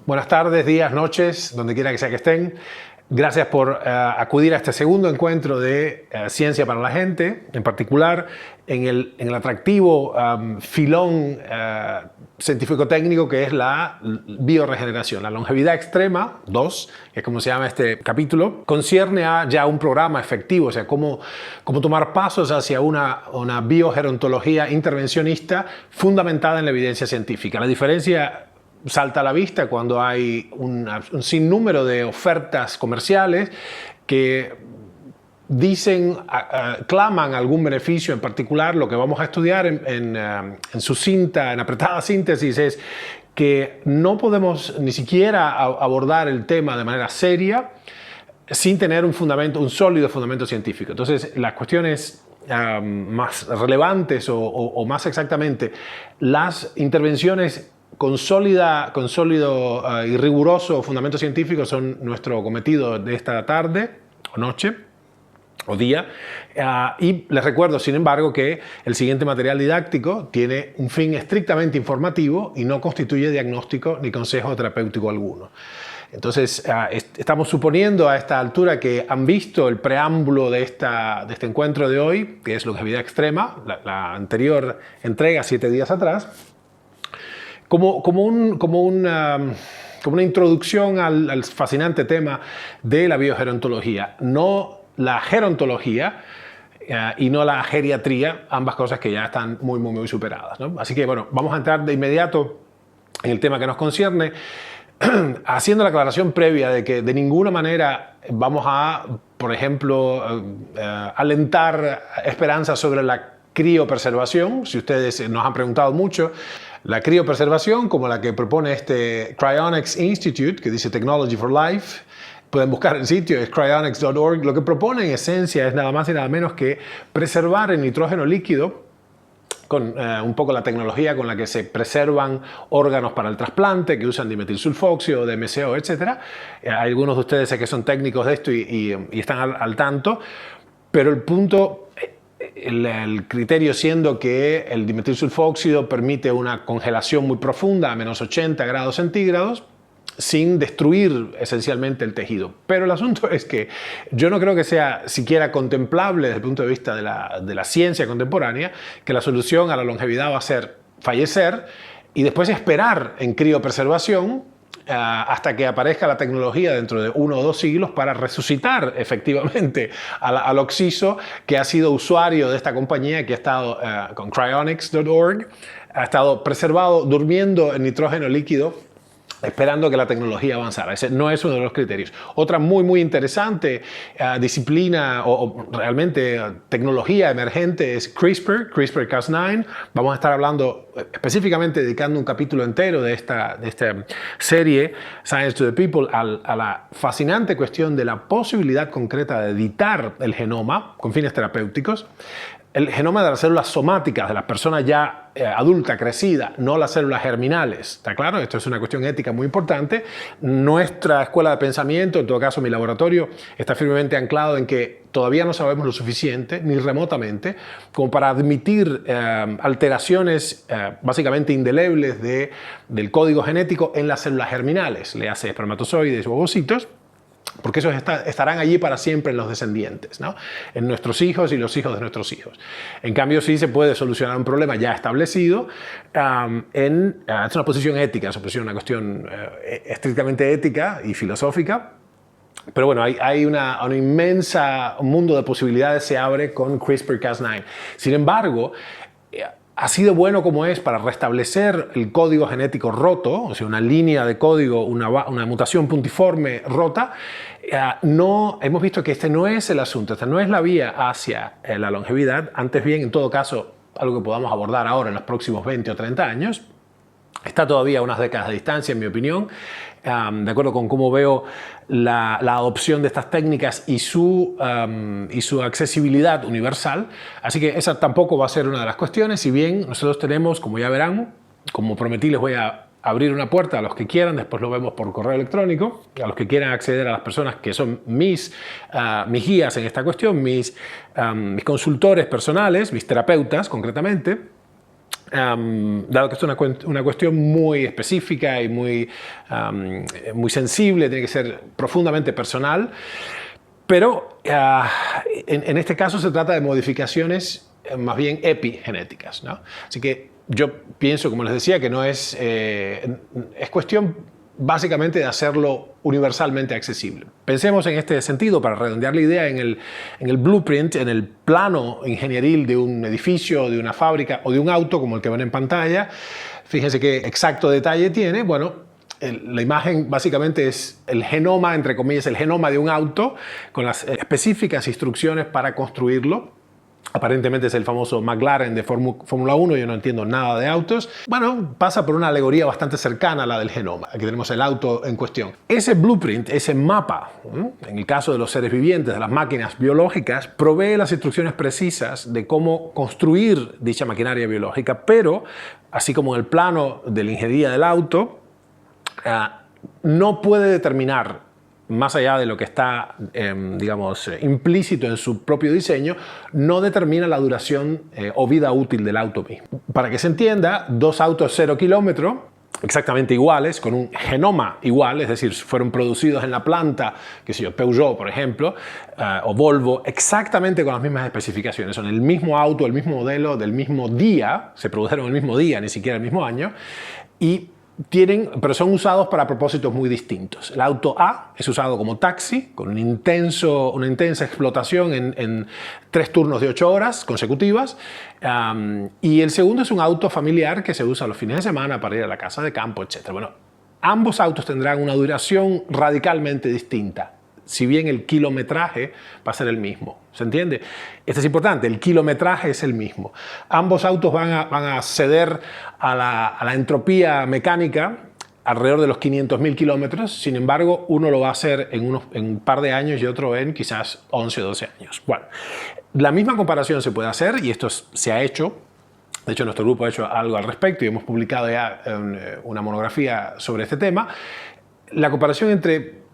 Buenas tardes, días, noches, donde quiera que sea que estén. Gracias por acudir a este segundo encuentro de Ciencia para la Gente, en particular en el atractivo filón científico-técnico que es la bioregeneración. La longevidad extrema 2, que es como se llama este capítulo, concierne a ya un programa efectivo, o sea, cómo tomar pasos hacia una biogerontología intervencionista fundamentada en la evidencia científica. La diferencia salta a la vista cuando hay un sinnúmero de ofertas comerciales que dicen, claman algún beneficio en particular. Lo que vamos a estudiar en apretada síntesis es que no podemos ni siquiera abordar el tema de manera seria sin tener un sólido fundamento científico. Entonces, las cuestiones más relevantes o más exactamente, las intervenciones con sólido y riguroso fundamento científico son nuestro cometido de esta tarde o noche o día. Y les recuerdo, sin embargo, que el siguiente material didáctico tiene un fin estrictamente informativo y no constituye diagnóstico ni consejo terapéutico alguno. Entonces, estamos suponiendo a esta altura que han visto el preámbulo de este encuentro de hoy, que es longevidad extrema, la anterior entrega 7 días atrás, como una introducción al fascinante tema de la biogerontología, no la gerontología y no la geriatría, ambas cosas que ya están muy superadas, ¿no? Así que bueno, vamos a entrar de inmediato en el tema que nos concierne, haciendo la aclaración previa de que de ninguna manera vamos a, por ejemplo, alentar esperanzas sobre la criopreservación. Si ustedes nos han preguntado mucho, la criopreservación, como la que propone este Cryonics Institute, que dice Technology for Life, pueden buscar el sitio, es cryonics.org, lo que propone en esencia es nada más y nada menos que preservar el nitrógeno líquido con un poco la tecnología con la que se preservan órganos para el trasplante, que usan dimetilsulfóxido, DMCO, etc. Hay algunos de ustedes sé que son técnicos de esto y están al tanto, pero el punto, el criterio siendo que el dimetilsulfóxido permite una congelación muy profunda a menos 80 grados centígrados sin destruir esencialmente el tejido. Pero el asunto es que yo no creo que sea siquiera contemplable desde el punto de vista de la ciencia contemporánea que la solución a la longevidad va a ser fallecer y después esperar en criopreservación hasta que aparezca la tecnología dentro de 1 o 2 siglos para resucitar efectivamente al occiso que ha sido usuario de esta compañía, que ha estado con cryonics.org, ha estado preservado durmiendo en nitrógeno líquido esperando que la tecnología avanzara. Ese no es uno de los criterios. Otra muy interesante disciplina o realmente tecnología emergente es CRISPR-Cas9. Vamos a estar hablando específicamente, dedicando un capítulo entero de esta serie Science to the People a la fascinante cuestión de la posibilidad concreta de editar el genoma con fines terapéuticos. El genoma de las células somáticas de las personas ya adulta, crecida, no las células germinales. ¿Está claro? Esto es una cuestión ética muy importante. Nuestra escuela de pensamiento, en todo caso mi laboratorio, está firmemente anclado en que todavía no sabemos lo suficiente, ni remotamente, como para admitir alteraciones básicamente indelebles del código genético en las células germinales, le hace espermatozoides u ovocitos, porque esos estarán allí para siempre en los descendientes, ¿no? En nuestros hijos y los hijos de nuestros hijos. En cambio, sí se puede solucionar un problema ya establecido es una posición ética, es una cuestión estrictamente ética y filosófica. Pero bueno, hay una inmensa mundo de posibilidades se abre con CRISPR-Cas9. Sin embargo, así de bueno como es para restablecer el código genético roto, o sea, una línea de código, una mutación puntiforme rota, hemos visto que este no es el asunto, esta no es la vía hacia la longevidad. Antes bien, en todo caso, algo que podamos abordar ahora en los próximos 20 o 30 años, está todavía a unas décadas de distancia, en mi opinión, de acuerdo con cómo veo la adopción de estas técnicas y su accesibilidad universal. Así que esa tampoco va a ser una de las cuestiones, si bien nosotros tenemos, como ya verán, como prometí, les voy a abrir una puerta a los que quieran, después lo vemos por correo electrónico, a los que quieran acceder a las personas que son mis guías en esta cuestión, mis consultores personales, mis terapeutas concretamente. dado que esto es una cuestión muy específica y muy sensible, tiene que ser profundamente personal, pero en este caso se trata de modificaciones más bien epigenéticas, ¿no? Así que yo pienso, como les decía, que no es cuestión básicamente de hacerlo universalmente accesible. Pensemos en este sentido, para redondear la idea, en el blueprint, en el plano ingenieril de un edificio, de una fábrica o de un auto, como el que ven en pantalla. Fíjense qué exacto detalle tiene. Bueno, la imagen básicamente es el genoma, entre comillas, el genoma de un auto, con las específicas instrucciones para construirlo. Aparentemente es el famoso McLaren de Fórmula 1, yo no entiendo nada de autos. Bueno, pasa por una alegoría bastante cercana a la del genoma. Aquí tenemos el auto en cuestión. Ese blueprint, ese mapa, en el caso de los seres vivientes, de las máquinas biológicas, provee las instrucciones precisas de cómo construir dicha maquinaria biológica, pero, así como en el plano de la ingeniería del auto, no puede determinar, más allá de lo que está, digamos, implícito en su propio diseño, no determina la duración o vida útil del auto mismo. Para que se entienda, dos autos 0 kilómetros, exactamente iguales, con un genoma igual, es decir, fueron producidos en la planta, qué sé yo, Peugeot, por ejemplo, o Volvo, exactamente con las mismas especificaciones. Son el mismo auto, el mismo modelo, del mismo día, se produjeron el mismo día, ni siquiera el mismo año, pero son usados para propósitos muy distintos. El auto A es usado como taxi, con una intensa explotación en 3 turnos de 8 horas consecutivas. Y el segundo es un auto familiar que se usa los fines de semana para ir a la casa de campo, etc. Bueno, ambos autos tendrán una duración radicalmente distinta, si bien el kilometraje va a ser el mismo. ¿Se entiende? Esto es importante, el kilometraje es el mismo. Ambos autos van a ceder a la entropía mecánica alrededor de los 500.000 kilómetros. Sin embargo, uno lo va a hacer en un par de años y otro en quizás 11 o 12 años. Bueno, la misma comparación se puede hacer, y esto se ha hecho. De hecho, nuestro grupo ha hecho algo al respecto y hemos publicado ya una monografía sobre este tema. La comparación entre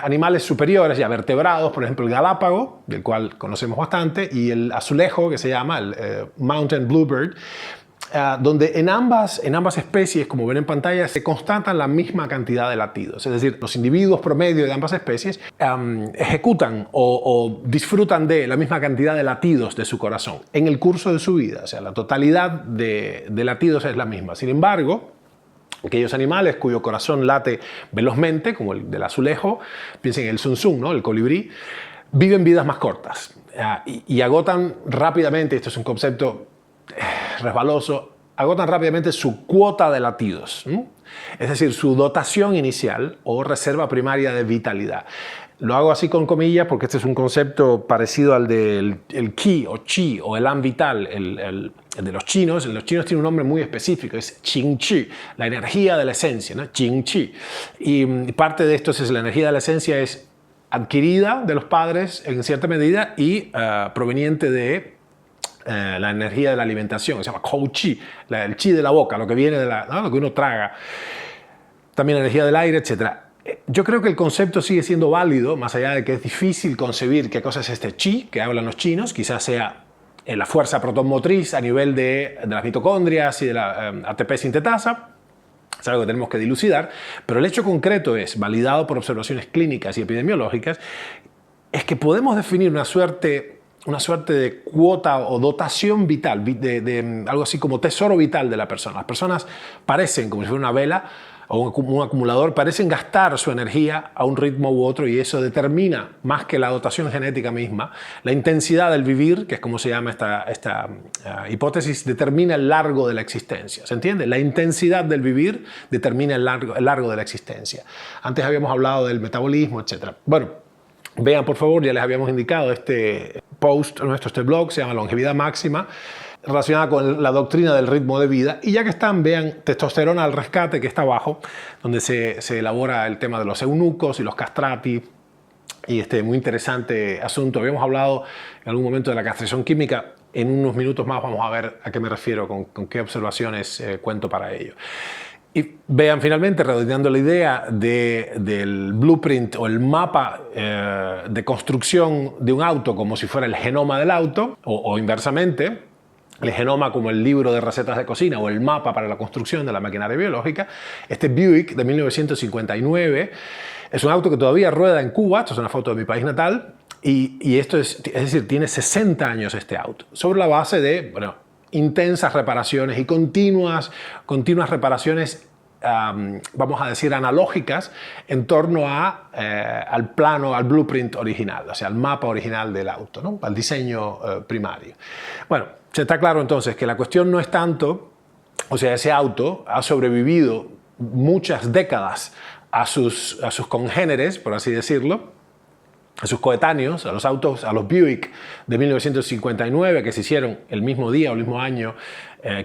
animales superiores, ya vertebrados, por ejemplo el galápago, del cual conocemos bastante, y el azulejo, que se llama el mountain bluebird, donde en ambas especies, como ven en pantalla, se constatan la misma cantidad de latidos. Es decir, los individuos promedio de ambas especies ejecutan o disfrutan de la misma cantidad de latidos de su corazón en el curso de su vida. O sea, la totalidad de latidos es la misma. Sin embargo, aquellos animales cuyo corazón late velozmente, como el del azulejo, piensen en el zunzún, ¿no? El colibrí, viven vidas más cortas y agotan rápidamente, esto es un concepto resbaloso, agotan rápidamente su cuota de latidos, es decir, su dotación inicial o reserva primaria de vitalidad. Lo hago así con comillas porque este es un concepto parecido al del qi o chi o el an vital, el de los chinos. Los chinos tienen un nombre muy específico, es qing chi, la energía de la esencia, ¿no? Qing chi. Y parte de esto es la energía de la esencia es adquirida de los padres en cierta medida y proveniente de la energía de la alimentación, se llama kou chi, el chi de la boca, lo que viene de lo que uno traga, también energía del aire, etc. Yo creo que el concepto sigue siendo válido, más allá de que es difícil concebir qué cosa es este chi que hablan los chinos, quizás sea la fuerza protonmotriz a nivel de las mitocondrias y de la ATP sintetasa. Es algo que tenemos que dilucidar, pero el hecho concreto es, validado por observaciones clínicas y epidemiológicas, es que podemos definir una suerte de cuota o dotación vital, de algo así como tesoro vital de la persona. Las personas parecen, como si fuera una vela o un acumulador, parecen gastar su energía a un ritmo u otro, y eso determina, más que la dotación genética misma, la intensidad del vivir, que es como se llama esta hipótesis, determina el largo de la existencia. ¿Se entiende? La intensidad del vivir determina el largo de la existencia. Antes habíamos hablado del metabolismo, etc. Bueno, vean por favor, ya les habíamos indicado este post nuestro, este blog, se llama Longevidad Máxima, relacionada con la doctrina del ritmo de vida. Y ya que están, vean Testosterona al Rescate, que está abajo, donde se elabora el tema de los eunucos y los castrati, y este muy interesante asunto. Habíamos hablado en algún momento de la castración química. En unos minutos más vamos a ver a qué me refiero, con qué observaciones cuento para ello. Y vean finalmente, redondeando la idea del blueprint o el mapa de construcción de un auto como si fuera el genoma del auto, o inversamente, el genoma como el libro de recetas de cocina o el mapa para la construcción de la maquinaria biológica. Este Buick de 1959 es un auto que todavía rueda en Cuba. Esto es una foto de mi país natal. Y esto es decir, tiene 60 años este auto, sobre la base de, bueno, intensas reparaciones y continuas reparaciones, vamos a decir, analógicas en torno al plano, al blueprint original, o sea, al mapa original del auto, ¿no? Al diseño primario. Bueno, se está claro entonces que la cuestión no es tanto, o sea, ese auto ha sobrevivido muchas décadas a sus congéneres, por así decirlo, a sus coetáneos, a los autos, a los Buick de 1959 que se hicieron el mismo día o el mismo año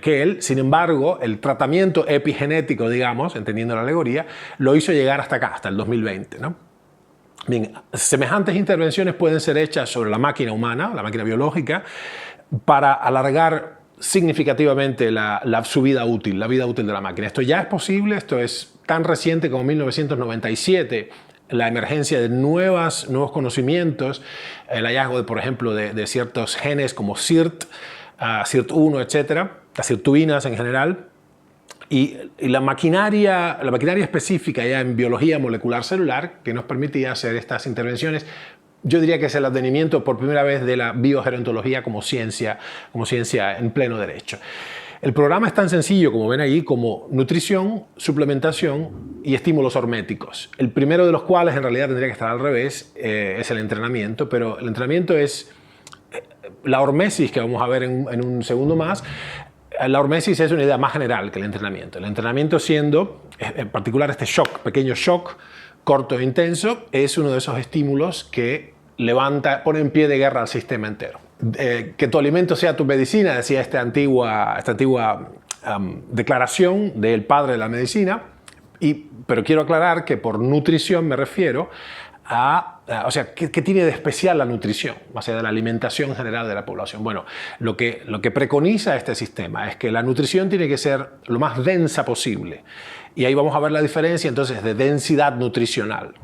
que él. Sin embargo, el tratamiento epigenético, digamos, entendiendo la alegoría, lo hizo llegar hasta acá, hasta el 2020, ¿no? Bien, semejantes intervenciones pueden ser hechas sobre la máquina humana, la máquina biológica, para alargar significativamente su vida útil, la vida útil de la máquina. Esto ya es posible, esto es tan reciente como 1997, la emergencia de nuevos conocimientos, el hallazgo, por ejemplo, de ciertos genes como SIRT, SIRT1, etcétera, las sirtuinas en general, y la maquinaria específica ya en biología molecular celular que nos permitía hacer estas intervenciones. Yo diría que es el advenimiento por primera vez de la biogerontología como ciencia en pleno derecho. El programa es tan sencillo, como ven ahí, como nutrición, suplementación y estímulos horméticos. El primero de los cuales en realidad tendría que estar al revés, es el entrenamiento, pero el entrenamiento es la hormesis, que vamos a ver en un segundo más. La hormesis es una idea más general que el entrenamiento. El entrenamiento siendo, en particular este shock, pequeño shock, corto e intenso, es uno de esos estímulos que pone en pie de guerra al sistema entero. Que tu alimento sea tu medicina, decía esta antigua declaración del padre de la medicina, pero quiero aclarar que por nutrición me refiero o sea, ¿qué tiene de especial la nutrición, más allá de la alimentación general de la población? Bueno, lo que preconiza este sistema es que la nutrición tiene que ser lo más densa posible. Y ahí vamos a ver la diferencia entonces de densidad nutricional.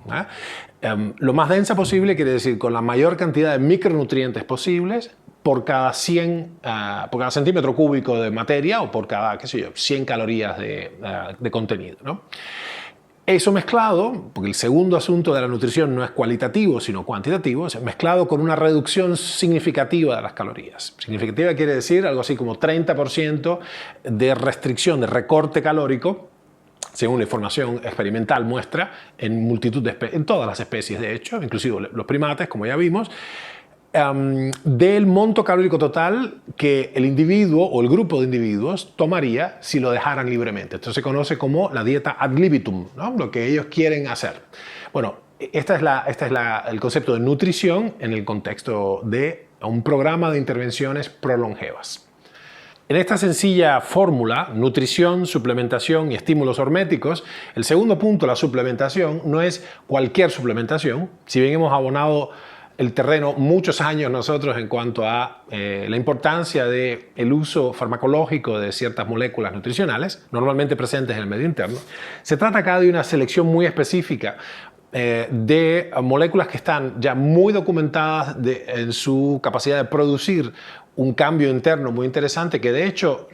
Lo más densa posible quiere decir con la mayor cantidad de micronutrientes posibles por cada centímetro cúbico de materia o por cada, 100 calorías de contenido, ¿no? Eso mezclado, porque el segundo asunto de la nutrición no es cualitativo, sino cuantitativo, es mezclado con una reducción significativa de las calorías. Significativa quiere decir algo así como 30% de restricción, de recorte calórico, según la información experimental muestra, en todas las especies, de hecho, inclusive los primates, como ya vimos, del monto calórico total que el individuo o el grupo de individuos tomaría si lo dejaran libremente. Esto se conoce como la dieta ad libitum, ¿no? Lo que ellos quieren hacer. Bueno, este es el concepto de nutrición en el contexto de un programa de intervenciones prolongevas. En esta sencilla fórmula, nutrición, suplementación y estímulos horméticos, el segundo punto, la suplementación, no es cualquier suplementación. Si bien hemos abonado el terreno muchos años nosotros en cuanto a la importancia del uso farmacológico de ciertas moléculas nutricionales, normalmente presentes en el medio interno, se trata acá de una selección muy específica de moléculas que están ya muy documentadas en su capacidad de producir un cambio interno muy interesante que de hecho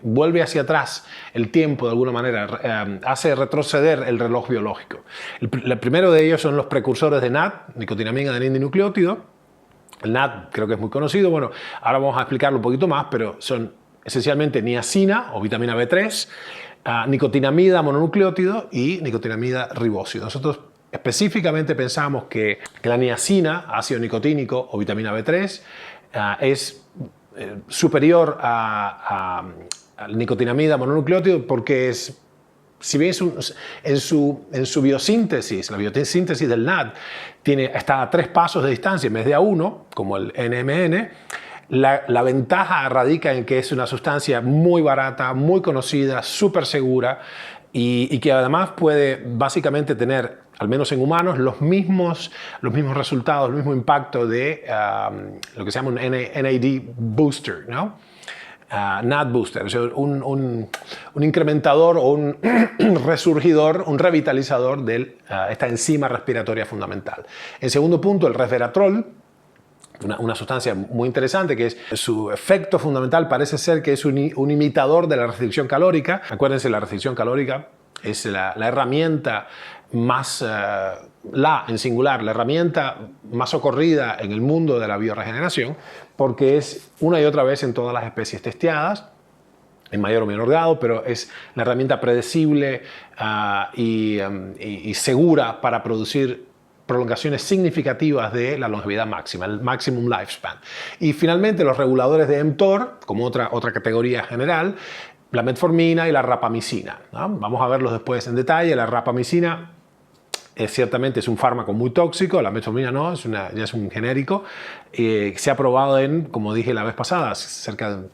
vuelve hacia atrás el tiempo de alguna manera, hace retroceder el reloj biológico. El primero de ellos son los precursores de NAD, nicotinamida adenina-dinucleótido. El NAD creo que es muy conocido, bueno, ahora vamos a explicarlo un poquito más, pero son esencialmente niacina o vitamina B3, nicotinamida mononucleótido y nicotinamida ribósido. Nosotros específicamente pensamos que la niacina, ácido nicotínico o vitamina B3, es superior a la nicotinamida mononucleótido porque si bien en su biosíntesis, la biosíntesis del NAD está a 3 pasos de distancia en vez de a 1, como el NMN, la ventaja radica en que es una sustancia muy barata, muy conocida, súper segura y que además puede básicamente tener, al menos en humanos, los mismos resultados, el mismo impacto de lo que se llama un NAD booster, ¿no? NAD booster, o sea, un incrementador o un resurgidor, un revitalizador de esta enzima respiratoria fundamental. En segundo punto, el resveratrol, una sustancia muy interesante, que es su efecto fundamental parece ser que es un imitador de la restricción calórica. Acuérdense, la restricción calórica es la herramienta más, en singular, la herramienta más socorrida en el mundo de la bioregeneración, porque es una y otra vez en todas las especies testeadas, en mayor o menor grado, pero es la herramienta predecible y segura para producir prolongaciones significativas de la longevidad máxima, el maximum lifespan. Y finalmente los reguladores de mTOR, como otra categoría general, la metformina y la rapamicina, ¿no? Vamos a verlos después en detalle. La rapamicina ciertamente es un fármaco muy tóxico, la metformina no, ya es un genérico. Se ha probado en, como dije la vez pasada, cerca de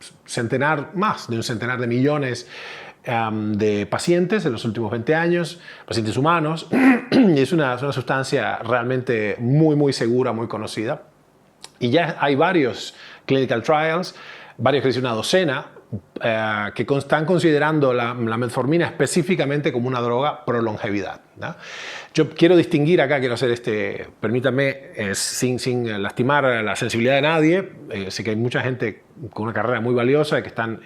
más de un centenar de millones de pacientes en los últimos 20 años, pacientes humanos, y es una sustancia realmente muy segura, muy conocida. Y ya hay varios clinical trials, varios que dicen una docena, que están considerando la metformina específicamente como una droga pro longevidad, ¿no? Yo quiero distinguir acá, quiero hacer permítanme, sin lastimar la sensibilidad de nadie, sé que hay mucha gente con una carrera muy valiosa que están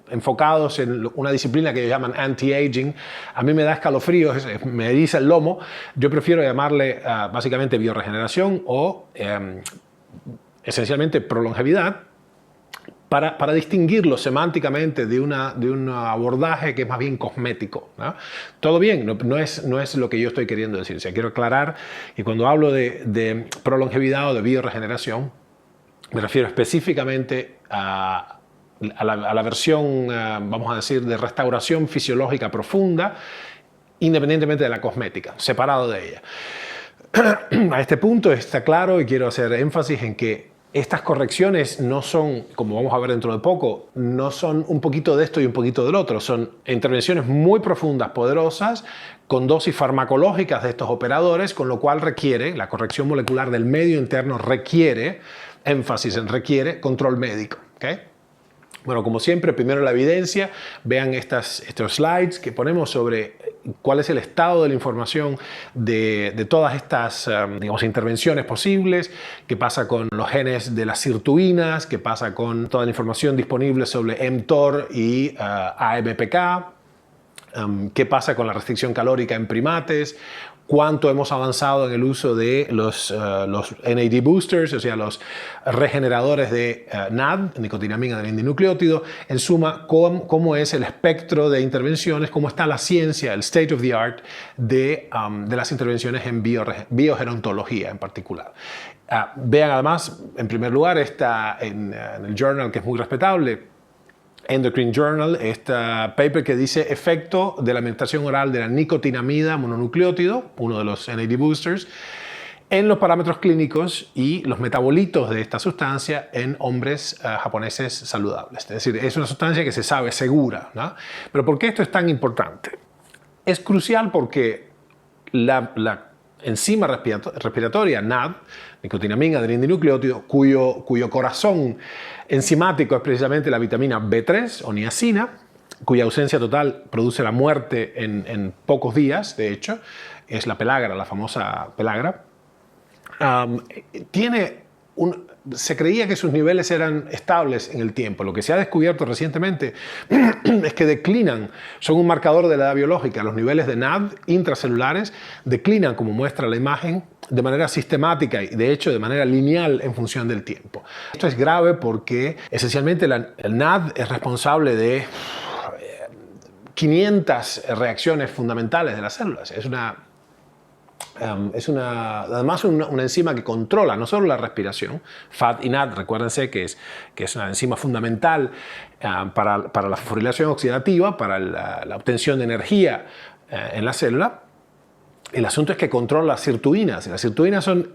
enfocados en una disciplina que ellos llaman anti-aging. A mí me da escalofríos, me eriza el lomo. Yo prefiero llamarle básicamente bioregeneración o esencialmente prolongevidad, para distinguirlo semánticamente de un abordaje que es más bien cosmético, ¿no? Todo bien, no es lo que yo estoy queriendo decir. O sea, quiero aclarar que cuando hablo de prolongevidad o de bioregeneración, me refiero específicamente a la versión, vamos a decir, de restauración fisiológica profunda, independientemente de la cosmética, separado de ella. A este punto está claro y quiero hacer énfasis en que estas correcciones no son, como vamos a ver dentro de poco, no son un poquito de esto y un poquito del otro. Son intervenciones muy profundas, poderosas, con dosis farmacológicas de estos operadores, con lo cual la corrección molecular del medio interno requiere control médico, ¿okay? Bueno, como siempre, primero la evidencia. Vean estos slides que ponemos sobre cuál es el estado de la información de todas estas intervenciones posibles, qué pasa con los genes de las sirtuinas, qué pasa con toda la información disponible sobre mTOR y AMPK, qué pasa con la restricción calórica en primates, cuánto hemos avanzado en el uso de los NAD boosters, o sea, los regeneradores de NAD, nicotinamida adenosine-dinucleótido. En suma, cómo es el espectro de intervenciones, cómo está la ciencia, el state of the art de las intervenciones en biogerontología en particular. Vean además, en primer lugar, está en el journal que es muy respetable, Endocrine Journal, este paper que dice efecto de la alimentación oral de la nicotinamida mononucleótido, uno de los NAD boosters, en los parámetros clínicos y los metabolitos de esta sustancia en hombres japoneses saludables. Es decir, es una sustancia que se sabe segura, ¿no? Pero ¿por qué esto es tan importante? Es crucial porque la enzima respiratoria NAD, nicotinamida adenosine-dinucleótido, cuyo corazón enzimático es precisamente la vitamina B3 o niacina, cuya ausencia total produce la muerte en pocos días, de hecho, es la pelagra, la famosa pelagra. Se creía que sus niveles eran estables en el tiempo. Lo que se ha descubierto recientemente es que declinan, son un marcador de la edad biológica. Los niveles de NAD intracelulares declinan, como muestra la imagen, de manera sistemática y de hecho de manera lineal en función del tiempo. Esto es grave porque esencialmente el NAD es responsable de 500 reacciones fundamentales de las células. Además una enzima que controla no solo la respiración, FAT y NAD, recuérdense que es una enzima fundamental para la fosforilación oxidativa, para la obtención de energía en la célula. El asunto es que controla las sirtuinas. Las sirtuinas son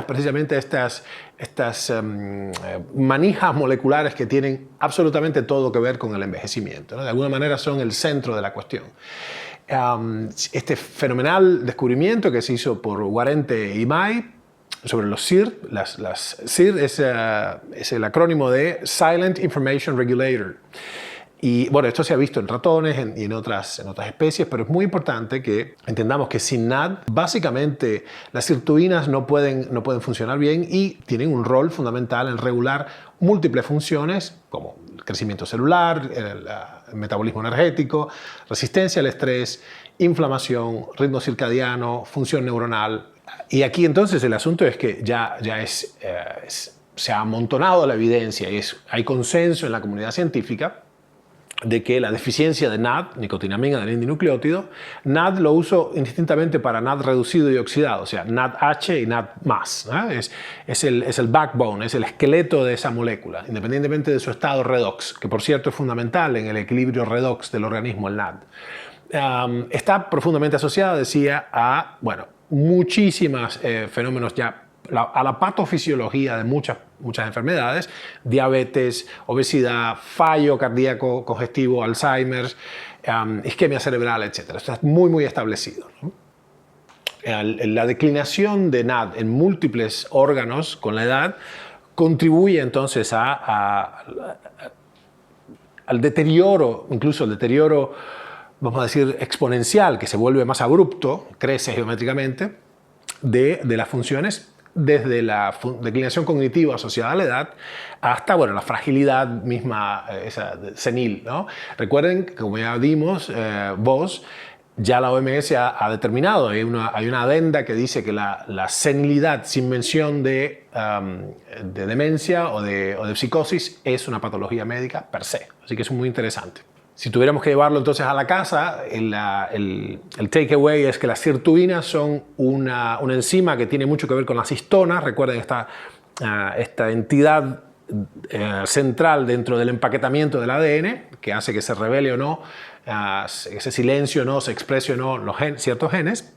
precisamente estas manijas moleculares que tienen absolutamente todo que ver con el envejecimiento, ¿no? De alguna manera son el centro de la cuestión. Este fenomenal descubrimiento que se hizo por Guarente y Mai sobre los SIR, SIR es el acrónimo de Silent Information Regulator. Y bueno, esto se ha visto en ratones y en otras especies, pero es muy importante que entendamos que sin NAD, básicamente las sirtuinas no pueden funcionar bien y tienen un rol fundamental en regular múltiples funciones como el crecimiento celular, el metabolismo energético, resistencia al estrés, inflamación, ritmo circadiano, función neuronal. Y aquí entonces el asunto es que se ha amontonado la evidencia y hay consenso en la comunidad científica de que la deficiencia de NAD, nicotinamina adenindinucleótido, NAD lo uso indistintamente para NAD reducido y oxidado, o sea, NADH y NAD+. Es el backbone, es el esqueleto de esa molécula, independientemente de su estado redox, que por cierto es fundamental en el equilibrio redox del organismo, el NAD. Está profundamente asociada, decía, a muchísimos fenómenos ya, a la patofisiología de muchas enfermedades, diabetes, obesidad, fallo cardíaco congestivo, Alzheimer, isquemia cerebral, etc. Esto está muy establecido, ¿no? La declinación de NAD en múltiples órganos con la edad contribuye entonces al deterioro, incluso el deterioro, vamos a decir, exponencial, que se vuelve más abrupto, crece geométricamente, de las funciones, desde la declinación cognitiva asociada a la edad hasta la fragilidad misma esa senil, ¿no? Recuerden que, como ya vimos, ya la OMS ha determinado, hay una adenda que dice que la senilidad sin mención de demencia o de psicosis es una patología médica per se, así que es muy interesante. Si tuviéramos que llevarlo entonces a la casa, el takeaway es que las sirtuinas son una enzima que tiene mucho que ver con las histonas. Recuerden esta entidad central dentro del empaquetamiento del ADN que hace que se revele o no, ese silencio o no, se exprese o no ciertos genes.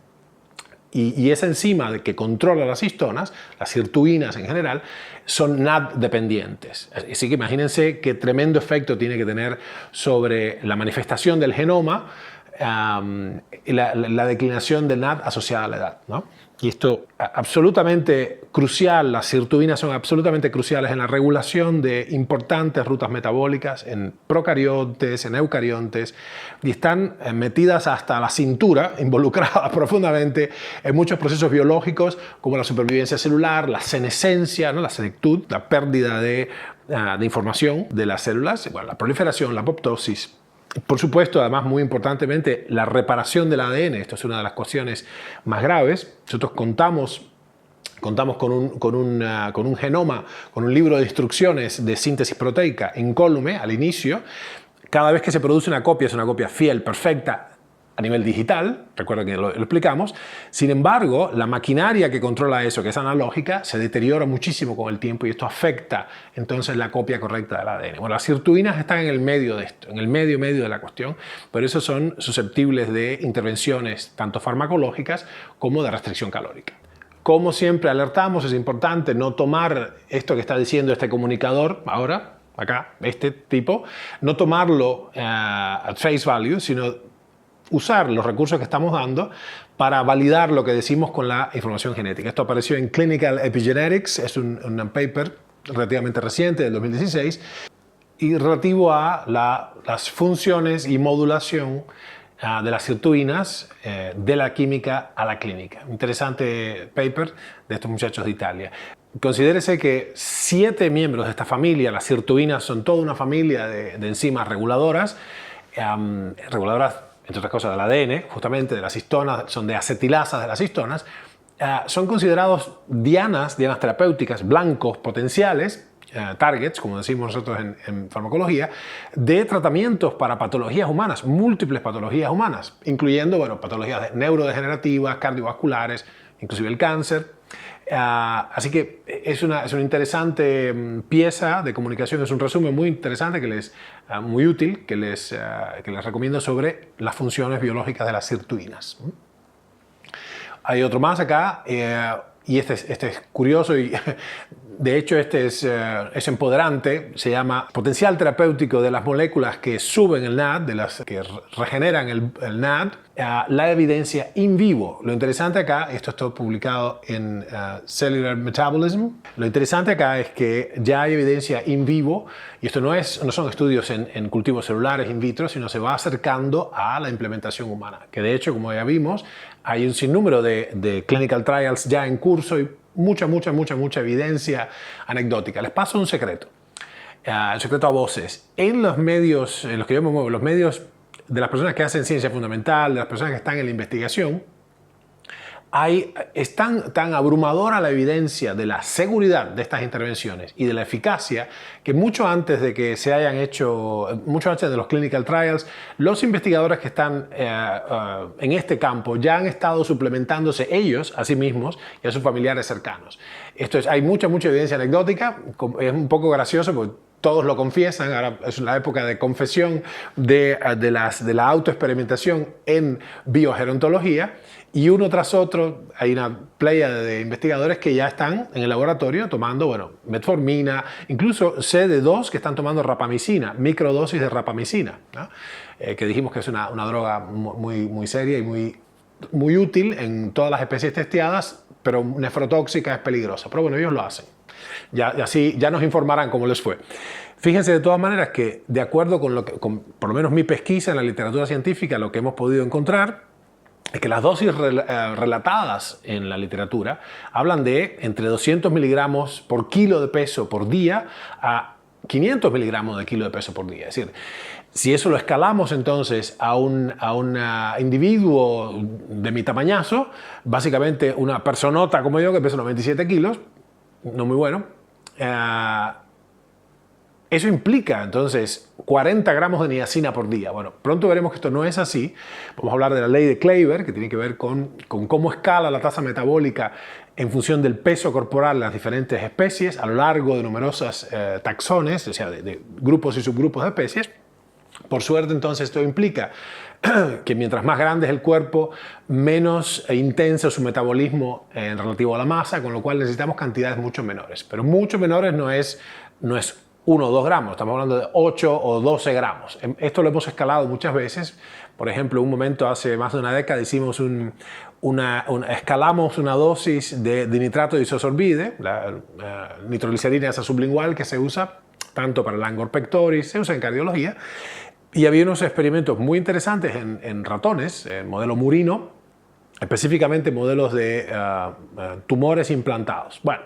Y esa enzima que controla las histonas, las sirtuinas en general, son NAD dependientes. Así que imagínense qué tremendo efecto tiene que tener sobre la manifestación del genoma y la declinación del NAD asociada a la edad, ¿no? Y esto absolutamente crucial, las sirtuinas son absolutamente cruciales en la regulación de importantes rutas metabólicas en procariontes, en eucariontes, y están metidas hasta la cintura, involucradas profundamente en muchos procesos biológicos como la supervivencia celular, la senescencia, ¿no? La senectud, la pérdida de información de las células, la proliferación, la apoptosis. Por supuesto, además, muy importantemente, la reparación del ADN. Esto es una de las cuestiones más graves. Nosotros contamos con un genoma, con un libro de instrucciones de síntesis proteica incólume al inicio. Cada vez que se produce una copia, es una copia fiel, perfecta, a nivel digital, recuerda que lo explicamos. Sin embargo, la maquinaria que controla eso, que es analógica, se deteriora muchísimo con el tiempo y esto afecta entonces la copia correcta del ADN. Bueno, las sirtuinas están en el medio de esto, en el medio de la cuestión, pero eso son susceptibles de intervenciones tanto farmacológicas como de restricción calórica. Como siempre alertamos, es importante no tomar esto que está diciendo este comunicador ahora, acá, este tipo, no tomarlo at face value, sino usar los recursos que estamos dando para validar lo que decimos con la información genética. Esto apareció en Clinical Epigenetics, es un paper relativamente reciente, del 2016, y relativo a las funciones y modulación de las sirtuinas de la química a la clínica. Interesante paper de estos muchachos de Italia. Considérese que 7 miembros de esta familia, las sirtuinas son toda una familia de enzimas reguladoras, entre otras cosas del ADN, justamente de las histonas, son de acetilasas de las histonas, son considerados dianas terapéuticas, blancos potenciales, targets, como decimos nosotros en farmacología, de tratamientos para patologías humanas, múltiples patologías humanas, incluyendo patologías neurodegenerativas, cardiovasculares, inclusive el cáncer. Así que es una interesante pieza de comunicación, es un resumen muy interesante, muy útil, que les recomiendo sobre las funciones biológicas de las sirtuinas. Hay otro más acá, y este es curioso y de hecho este es empoderante, se llama potencial terapéutico de las moléculas que suben el NAD, de las que regeneran el NAD, la evidencia in vivo. Lo interesante acá, esto está publicado en Cellular Metabolism, lo interesante acá es que ya hay evidencia in vivo, y esto no son estudios en cultivos celulares in vitro, sino se va acercando a la implementación humana, que de hecho, como ya vimos, hay un sinnúmero de clinical trials ya en curso y mucha evidencia anecdótica. Les paso un secreto. El secreto a voces. En los medios en los que yo me muevo, los medios de las personas que hacen ciencia fundamental, de las personas que están en la investigación, es tan abrumadora la evidencia de la seguridad de estas intervenciones y de la eficacia que mucho antes de que se hayan hecho, mucho antes de los clinical trials, los investigadores que están en este campo ya han estado suplementándose ellos a sí mismos y a sus familiares cercanos. Hay mucha evidencia anecdótica, es un poco gracioso porque todos lo confiesan, ahora es la época de confesión de la autoexperimentación en biogerontología, y uno tras otro hay una playa de investigadores que ya están en el laboratorio tomando, metformina, incluso sé de 2 que están tomando rapamicina, microdosis de rapamicina, ¿no? Que dijimos que es una droga muy seria y muy útil en todas las especies testeadas, pero nefrotóxica, es peligrosa. Pero bueno, ellos lo hacen. Así ya nos informarán cómo les fue. Fíjense de todas maneras que, de acuerdo con por lo menos mi pesquisa en la literatura científica, lo que hemos podido encontrar es que las dosis relatadas en la literatura hablan de entre 200 miligramos por kilo de peso por día a 500 miligramos de kilo de peso por día. Es decir, si eso lo escalamos entonces a un individuo de mi tamañazo, básicamente una personota como yo que pesa 97 kilos, no muy bueno, eso implica entonces 40 gramos de niacina por día. Bueno, pronto veremos que esto no es así. Vamos a hablar de la ley de Kleiber, que tiene que ver con cómo escala la tasa metabólica en función del peso corporal de las diferentes especies a lo largo de numerosas taxones, o sea, de grupos y subgrupos de especies. Por suerte, entonces, esto implica que mientras más grande es el cuerpo, menos intenso su metabolismo en relativo a la masa, con lo cual necesitamos cantidades mucho menores. Pero mucho menores no es 1 o 2 gramos, estamos hablando de 8 o 12 gramos. Esto lo hemos escalado muchas veces. Por ejemplo, un momento hace más de una década hicimos escalamos una dosis de nitrato de isosorbide, la nitroglicerina esa sublingual que se usa tanto para el langor pectoris, se usa en cardiología. Y había unos experimentos muy interesantes en ratones, en modelo murino, específicamente modelos de tumores implantados. Bueno,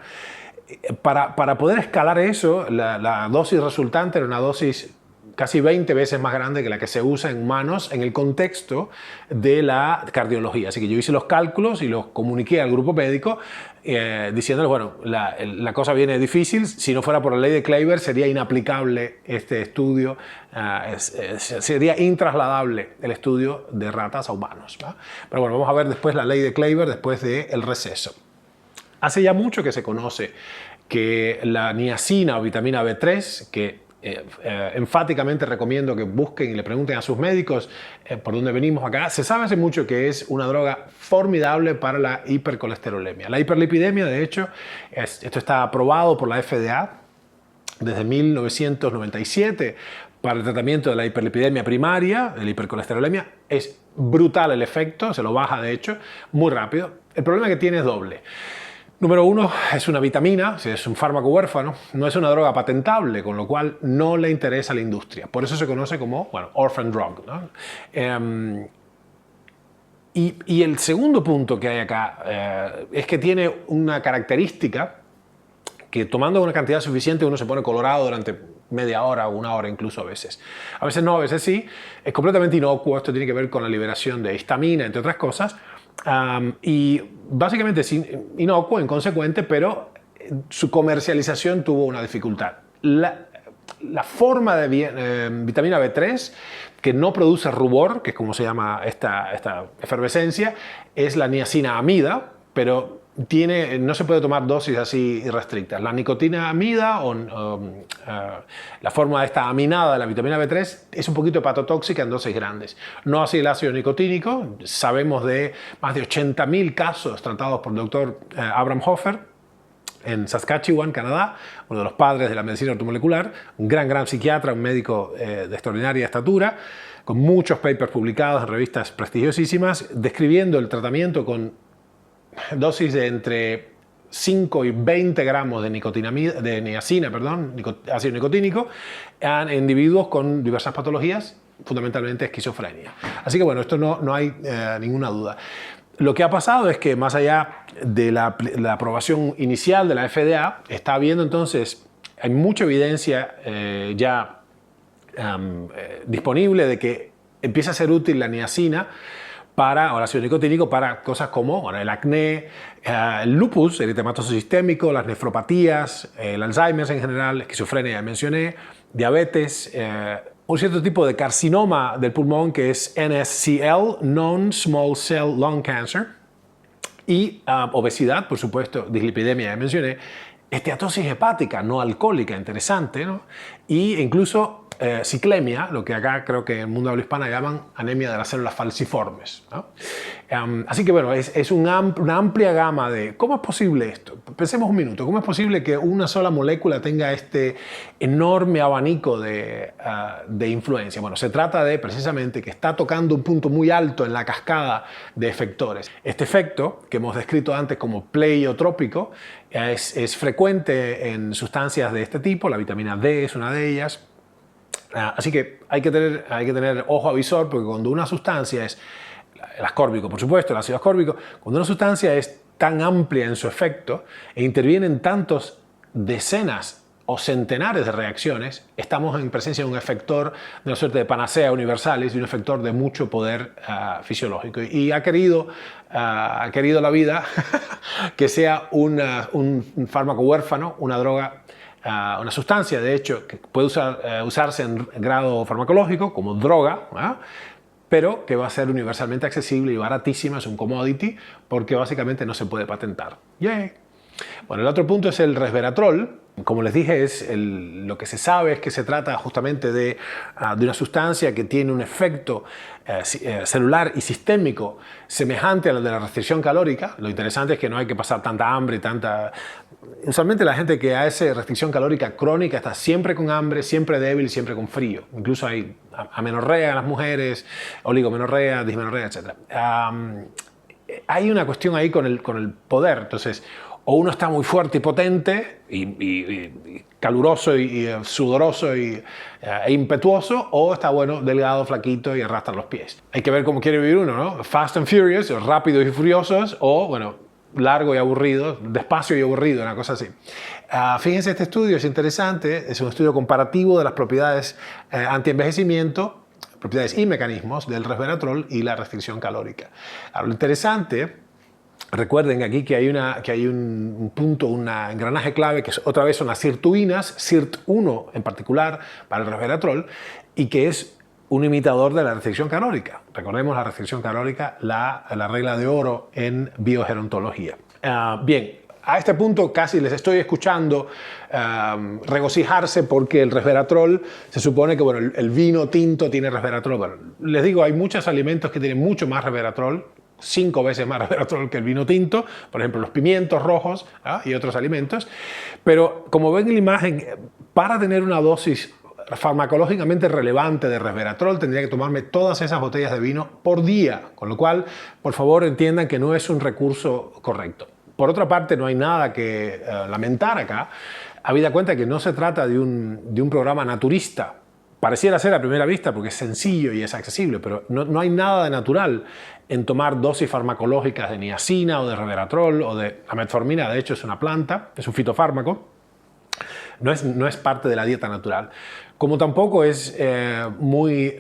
para poder escalar eso, la dosis resultante era una dosis casi 20 veces más grande que la que se usa en humanos en el contexto de la cardiología. Así que yo hice los cálculos y los comuniqué al grupo médico diciéndoles, bueno, la cosa viene difícil, si no fuera por la ley de Kleiber sería inaplicable este estudio, sería intrasladable el estudio de ratas a humanos, ¿no? Pero bueno, vamos a ver después la ley de Kleiber después del receso. Hace ya mucho que se conoce que la niacina o vitamina B3, que enfáticamente recomiendo que busquen y le pregunten a sus médicos por dónde venimos acá, se sabe hace mucho que es una droga formidable para la hipercolesterolemia. La hiperlipidemia, de hecho, esto está aprobado por la FDA desde 1997 para el tratamiento de la hiperlipidemia primaria, de la hipercolesterolemia. Es brutal el efecto, se lo baja de hecho muy rápido. El problema que tiene es doble. Número 1, es una vitamina, es un fármaco huérfano, no es una droga patentable, con lo cual no le interesa a la industria. Por eso se conoce como, orphan drug, ¿no? Y el segundo punto que hay acá es que tiene una característica que tomando una cantidad suficiente uno se pone colorado durante media hora o 1 hora incluso a veces. A veces no, a veces sí. Es completamente inocuo, esto tiene que ver con la liberación de histamina, entre otras cosas. Y básicamente es inocuo, inconsecuente, pero su comercialización tuvo una dificultad. La forma de vitamina B3 que no produce rubor, que es como se llama esta efervescencia, es la niacinamida, pero no se puede tomar dosis así irrestrictas. La nicotinamida o la forma de esta aminada de la vitamina B3 es un poquito hepatotóxica en dosis grandes. No así el ácido nicotínico. Sabemos de más de 80.000 casos tratados por el doctor Abraham Hoffer en Saskatchewan, Canadá, uno de los padres de la medicina ortomolecular, un gran psiquiatra, un médico de extraordinaria estatura. con muchos papers publicados en revistas prestigiosísimas, describiendo el tratamiento con dosis de entre 5 y 20 gramos de niacina, ácido nicotínico, en individuos con diversas patologías, fundamentalmente esquizofrenia. Así que bueno, esto no hay ninguna duda. Lo que ha pasado es que más allá de la aprobación inicial de la FDA, está habiendo entonces, hay mucha evidencia disponible de que empieza a ser útil la niacina o el ácido nicotínico para cosas como el acné, el lupus, el eritematoso sistémico, las nefropatías, el Alzheimer en general, la esquizofrenia ya mencioné, diabetes, un cierto tipo de carcinoma del pulmón que es NSCL, Non-Small Cell Lung Cancer, y obesidad, por supuesto, dislipidemia ya mencioné, esteatosis hepática no alcohólica, interesante, ¿no? Y incluso ciclemia, lo que acá creo que en el mundo de habla hispana llaman anemia de las células falciformes, ¿no? Así que bueno, es una amplia gama de cómo es posible esto. Pensemos un minuto, ¿cómo es posible que una sola molécula tenga este enorme abanico de influencia? Bueno, se trata de precisamente que está tocando un punto muy alto en la cascada de efectores. Este efecto, que hemos descrito antes como pleiotrópico, es frecuente en sustancias de este tipo, la vitamina D es una de ellas. Así que hay que tener ojo avisor, porque cuando una sustancia es, el ascórbico por supuesto, el ácido ascórbico, cuando una sustancia es tan amplia en su efecto e intervienen tantos decenas o centenares de reacciones, estamos en presencia de un efector de una suerte de panacea universalis, de un efector de mucho poder fisiológico. Y ha querido la vida que sea un fármaco huérfano, una droga, una sustancia, de hecho, que puede usarse en grado farmacológico como droga, pero que va a ser universalmente accesible y baratísima, es un commodity, porque básicamente no se puede patentar. ¡Yay! Bueno, el otro punto es el resveratrol. Como les dije, lo que se sabe es que se trata justamente de una sustancia que tiene un efecto celular y sistémico semejante al de la restricción calórica. Lo interesante es que no hay que pasar tanta hambre, Usualmente la gente que hace restricción calórica crónica está siempre con hambre, siempre débil, siempre con frío. Incluso hay amenorrea en las mujeres, oligomenorrea, dismenorrea, etc. Hay una cuestión ahí con el poder. Entonces, o uno está muy fuerte y potente y caluroso y sudoroso e impetuoso, o está delgado, flaquito y arrastra los pies. Hay que ver cómo quiere vivir uno, ¿no? Fast and Furious, rápidos y furiosos, o largo y aburrido, despacio y aburrido, una cosa así. Fíjense, este estudio es interesante, es un estudio comparativo de las propiedades antienvejecimiento, propiedades y mecanismos del resveratrol y la restricción calórica. Ahora, lo interesante, recuerden aquí que hay un punto, un engranaje clave, que otra vez son las sirtuinas, SIRT1 en particular para el resveratrol, y que es un imitador de la restricción calórica. Recordemos la restricción calórica, la regla de oro en biogerontología. Bien, a este punto casi les estoy escuchando regocijarse porque el resveratrol, se supone que el vino tinto tiene resveratrol. Bueno, les digo, hay muchos alimentos que tienen mucho más resveratrol, 5 veces más resveratrol que el vino tinto, por ejemplo los pimientos rojos y otros alimentos, pero como ven en la imagen, para tener una dosis farmacológicamente relevante de resveratrol tendría que tomarme todas esas botellas de vino por día, con lo cual, por favor, entiendan que no es un recurso correcto. Por otra parte, no hay nada que lamentar acá, habida cuenta que no se trata de un programa naturista. Pareciera ser a primera vista porque es sencillo y es accesible, pero no hay nada de natural en tomar dosis farmacológicas de niacina o de resveratrol o de la metformina. De hecho, es una planta, es un fitofármaco. No es parte de la dieta natural. Como tampoco es muy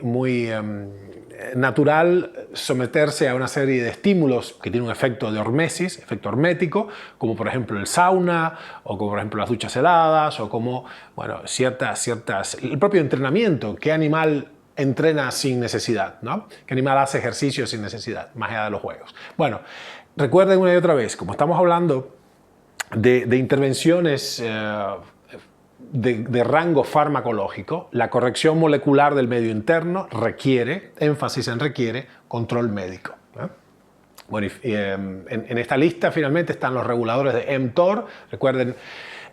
natural someterse a una serie de estímulos que tienen un efecto de hormesis, efecto hormético, como por ejemplo el sauna, o como por ejemplo las duchas heladas, o como el propio entrenamiento. ¿Qué animal entrena sin necesidad, ¿no? ¿Qué animal hace ejercicio sin necesidad, más allá de los juegos? Bueno, recuerden una y otra vez, como estamos hablando de intervenciones de rango farmacológico, la corrección molecular del medio interno requiere, énfasis en requiere, control médico. Bueno, en esta lista finalmente están los reguladores de mTOR. Recuerden,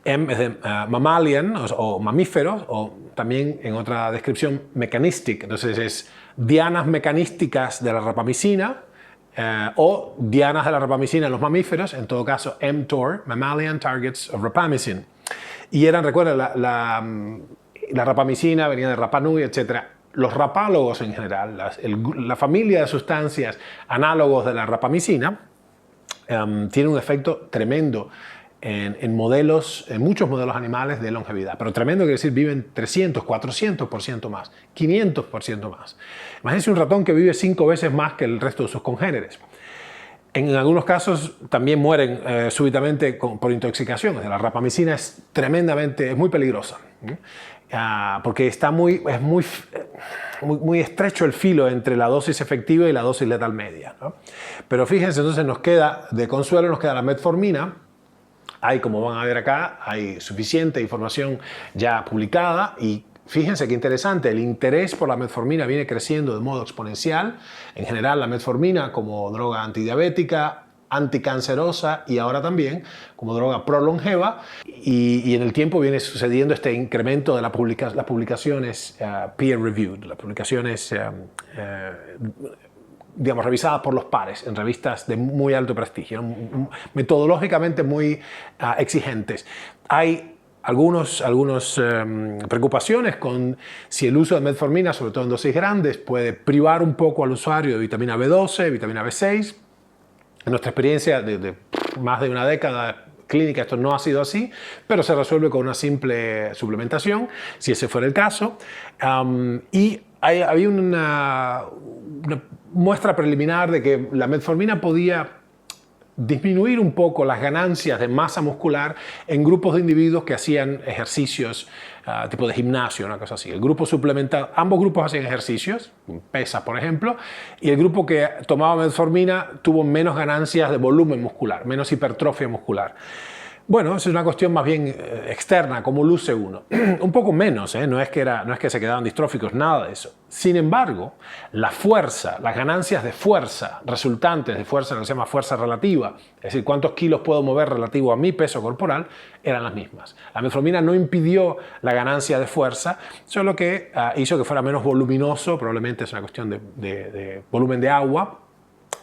M es de mammalian o mamíferos, o también en otra descripción mechanistic. Entonces es dianas mecanísticas de la rapamicina o dianas de la rapamicina en los mamíferos, en todo caso mTOR, Mammalian Targets of Rapamycin. Y eran, recuerda, la rapamicina venía de Rapa Nui, etc. Los rapálogos en general, la familia de sustancias análogos de la rapamicina, tiene un efecto tremendo en muchos modelos animales de longevidad. Pero tremendo quiere decir viven 300, 400% más, 500% más. Imagínense un ratón que vive 5 veces más que el resto de sus congéneres. En algunos casos también mueren súbitamente por intoxicación. La rapamicina es muy peligrosa, porque es muy estrecho el filo entre la dosis efectiva y la dosis letal media, ¿no? Pero fíjense, entonces de consuelo nos queda la metformina. Como van a ver acá, hay suficiente información ya publicada y fíjense qué interesante, el interés por la metformina viene creciendo de modo exponencial. En general, la metformina como droga antidiabética, anticancerosa y ahora también como droga prolongeva, y en el tiempo viene sucediendo este incremento de las publicaciones peer-reviewed, las publicaciones digamos, revisadas por los pares en revistas de muy alto prestigio, metodológicamente muy exigentes. Hay algunas preocupaciones con si el uso de metformina, sobre todo en dosis grandes, puede privar un poco al usuario de vitamina B12, vitamina B6. En nuestra experiencia de más de una década clínica esto no ha sido así, pero se resuelve con una simple suplementación, si ese fuera el caso. Había una muestra preliminar de que la metformina podía disminuir un poco las ganancias de masa muscular en grupos de individuos que hacían ejercicios tipo de gimnasio, una cosa así. El grupo suplementado, ambos grupos hacían ejercicios, pesas por ejemplo, y el grupo que tomaba metformina tuvo menos ganancias de volumen muscular, menos hipertrofia muscular. Bueno, eso es una cuestión más bien externa, cómo luce uno. Un poco menos, no es que se quedaban distróficos, nada de eso. Sin embargo, la fuerza, las ganancias de fuerza resultantes de fuerza, lo que se llama fuerza relativa, es decir, cuántos kilos puedo mover relativo a mi peso corporal, eran las mismas. La metformina no impidió la ganancia de fuerza, solo que hizo que fuera menos voluminoso, probablemente es una cuestión de volumen de agua,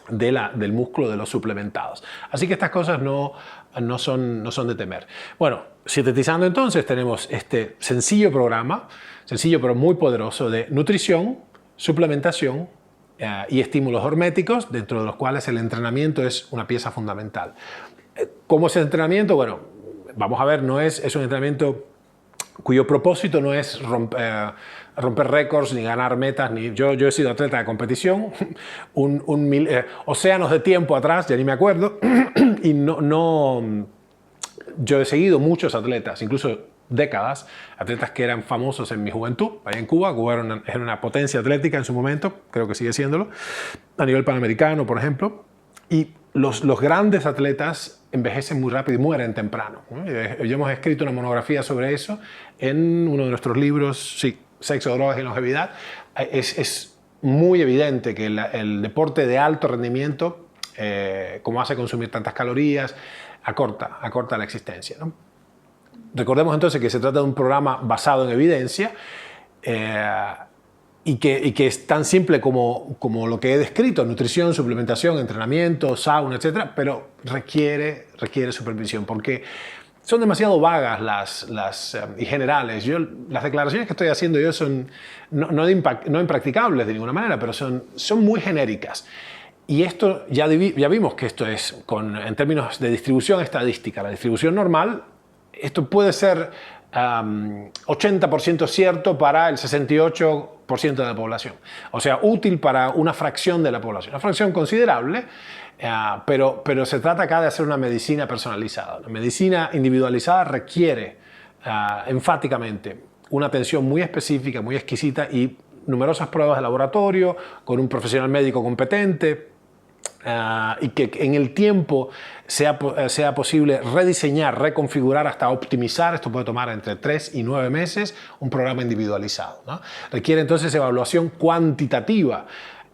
del músculo de los suplementados. Así que estas cosas no son de temer. Bueno, sintetizando entonces, tenemos este sencillo programa, sencillo pero muy poderoso, de nutrición, suplementación y estímulos horméticos, dentro de los cuales el entrenamiento es una pieza fundamental. ¿Cómo es el entrenamiento? Bueno, vamos a ver, es un entrenamiento cuyo propósito no es romper récords ni ganar metas. Yo he sido atleta de competición océanos de tiempo atrás, ya ni me acuerdo, y yo he seguido muchos atletas, incluso décadas, atletas que eran famosos en mi juventud, allá en Cuba. Cuba era una potencia atlética en su momento, creo que sigue siéndolo, a nivel panamericano, por ejemplo, y los grandes atletas envejecen muy rápido y mueren temprano, ¿no? Ya hemos escrito una monografía sobre eso en uno de nuestros libros, sí, Sexo, Drogas y Longevidad. Es muy evidente que el deporte de alto rendimiento, como hace consumir tantas calorías, acorta la existencia, ¿no? Recordemos entonces que se trata de un programa basado en evidencia, y que es tan simple como lo que he descrito: nutrición, suplementación, entrenamiento, sauna, etc. Pero requiere supervisión, porque son demasiado vagas y generales. Las declaraciones que estoy haciendo yo son no impracticables de ninguna manera, pero son muy genéricas. Y esto ya vimos que esto es, en términos de distribución estadística, la distribución normal, esto puede ser 80% cierto para el 68% de la población. O sea, útil para una fracción de la población. Una fracción considerable, pero se trata acá de hacer una medicina personalizada. La medicina individualizada requiere enfáticamente una atención muy específica, muy exquisita, y numerosas pruebas de laboratorio con un profesional médico competente, y que en el tiempo sea posible rediseñar, reconfigurar, hasta optimizar. Esto puede tomar entre 3 y 9 meses, un programa individualizado, ¿no? Requiere entonces evaluación cuantitativa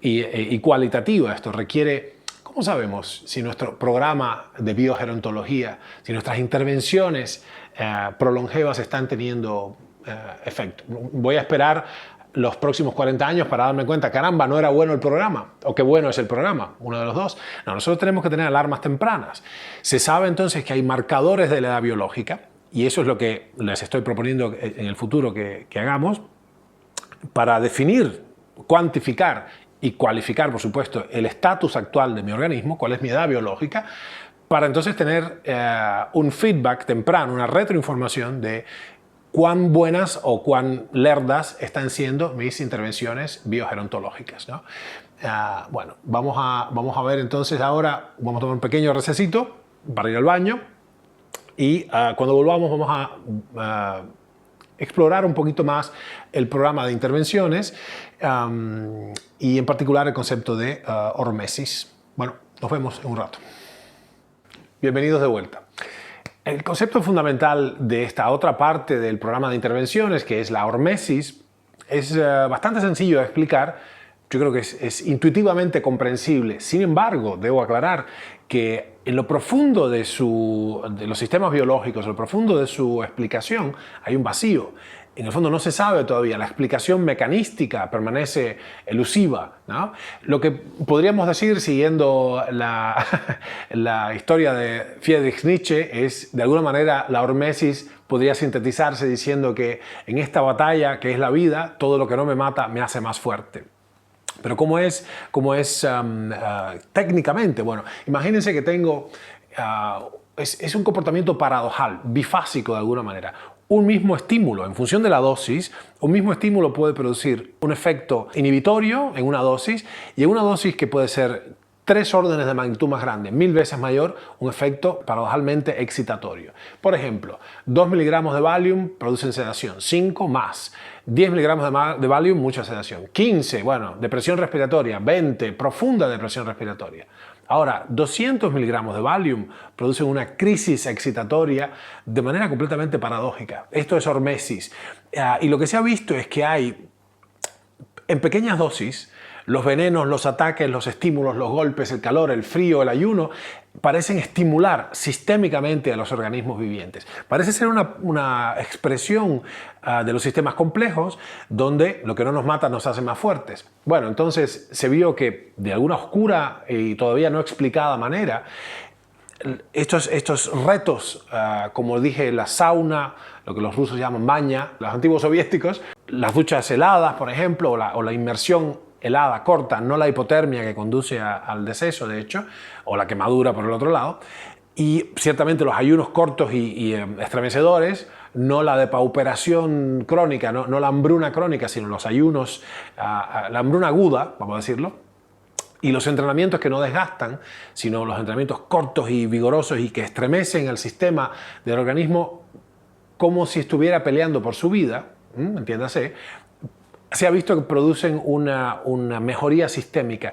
y cualitativa. Esto requiere, ¿cómo sabemos si nuestro programa de biogerontología, si nuestras intervenciones prolongevas están teniendo efecto. Voy a esperar los próximos 40 años para darme cuenta, caramba, no era bueno el programa, o qué bueno es el programa, uno de los dos. No, nosotros tenemos que tener alarmas tempranas. Se sabe entonces que hay marcadores de la edad biológica, y eso es lo que les estoy proponiendo en el futuro que hagamos, para definir, cuantificar y cualificar, por supuesto, el estatus actual de mi organismo, cuál es mi edad biológica, para entonces tener un feedback temprano, una retroinformación de cuán buenas o cuán lerdas están siendo mis intervenciones biogerontológicas, ¿no? Bueno, vamos a ver entonces ahora, vamos a tomar un pequeño recesito para ir al baño y cuando volvamos vamos a explorar un poquito más el programa de intervenciones y en particular el concepto de hormesis. Bueno, nos vemos en un rato. Bienvenidos de vuelta. El concepto fundamental de esta otra parte del programa de intervenciones, que es la hormesis, es bastante sencillo de explicar. Yo creo que es intuitivamente comprensible. Sin embargo, debo aclarar que en lo profundo de los sistemas biológicos, en lo profundo de su explicación, hay un vacío. En el fondo no se sabe todavía, la explicación mecanística permanece elusiva, ¿no? Lo que podríamos decir, siguiendo la historia de Friedrich Nietzsche, es de alguna manera la hormesis podría sintetizarse diciendo que en esta batalla que es la vida, todo lo que no me mata me hace más fuerte. Pero ¿cómo es técnicamente? Bueno, imagínense que tengo, es un comportamiento paradojal, bifásico de alguna manera. Un mismo estímulo, en función de la dosis, un mismo estímulo puede producir un efecto inhibitorio en una dosis y en una dosis que puede ser 3 órdenes de magnitud más grande, 1000 veces mayor, un efecto paradojalmente excitatorio. Por ejemplo, 2 miligramos de Valium producen sedación, 5 más. 10 miligramos de Valium, mucha sedación. 15, bueno, depresión respiratoria. 20, profunda depresión respiratoria. Ahora, 200 miligramos de Valium producen una crisis excitatoria de manera completamente paradójica. Esto es hormesis. Y lo que se ha visto es que hay, en pequeñas dosis, los venenos, los ataques, los estímulos, los golpes, el calor, el frío, el ayuno, parecen estimular sistémicamente a los organismos vivientes. Parece ser una expresión de los sistemas complejos donde lo que no nos mata nos hace más fuertes. Bueno, entonces se vio que de alguna oscura y todavía no explicada manera, estos retos, como dije, la sauna, lo que los rusos llaman baña, los antiguos soviéticos, las duchas heladas, por ejemplo, o la inmersión helada corta, no la hipotermia que conduce al deceso, de hecho, o la quemadura por el otro lado, y ciertamente los ayunos cortos y estremecedores, no la depauperación crónica, no la hambruna crónica, sino los ayunos, la hambruna aguda, vamos a decirlo, y los entrenamientos que no desgastan, sino los entrenamientos cortos y vigorosos y que estremecen el sistema del organismo como si estuviera peleando por su vida, entiéndase. Se ha visto que producen una mejoría sistémica.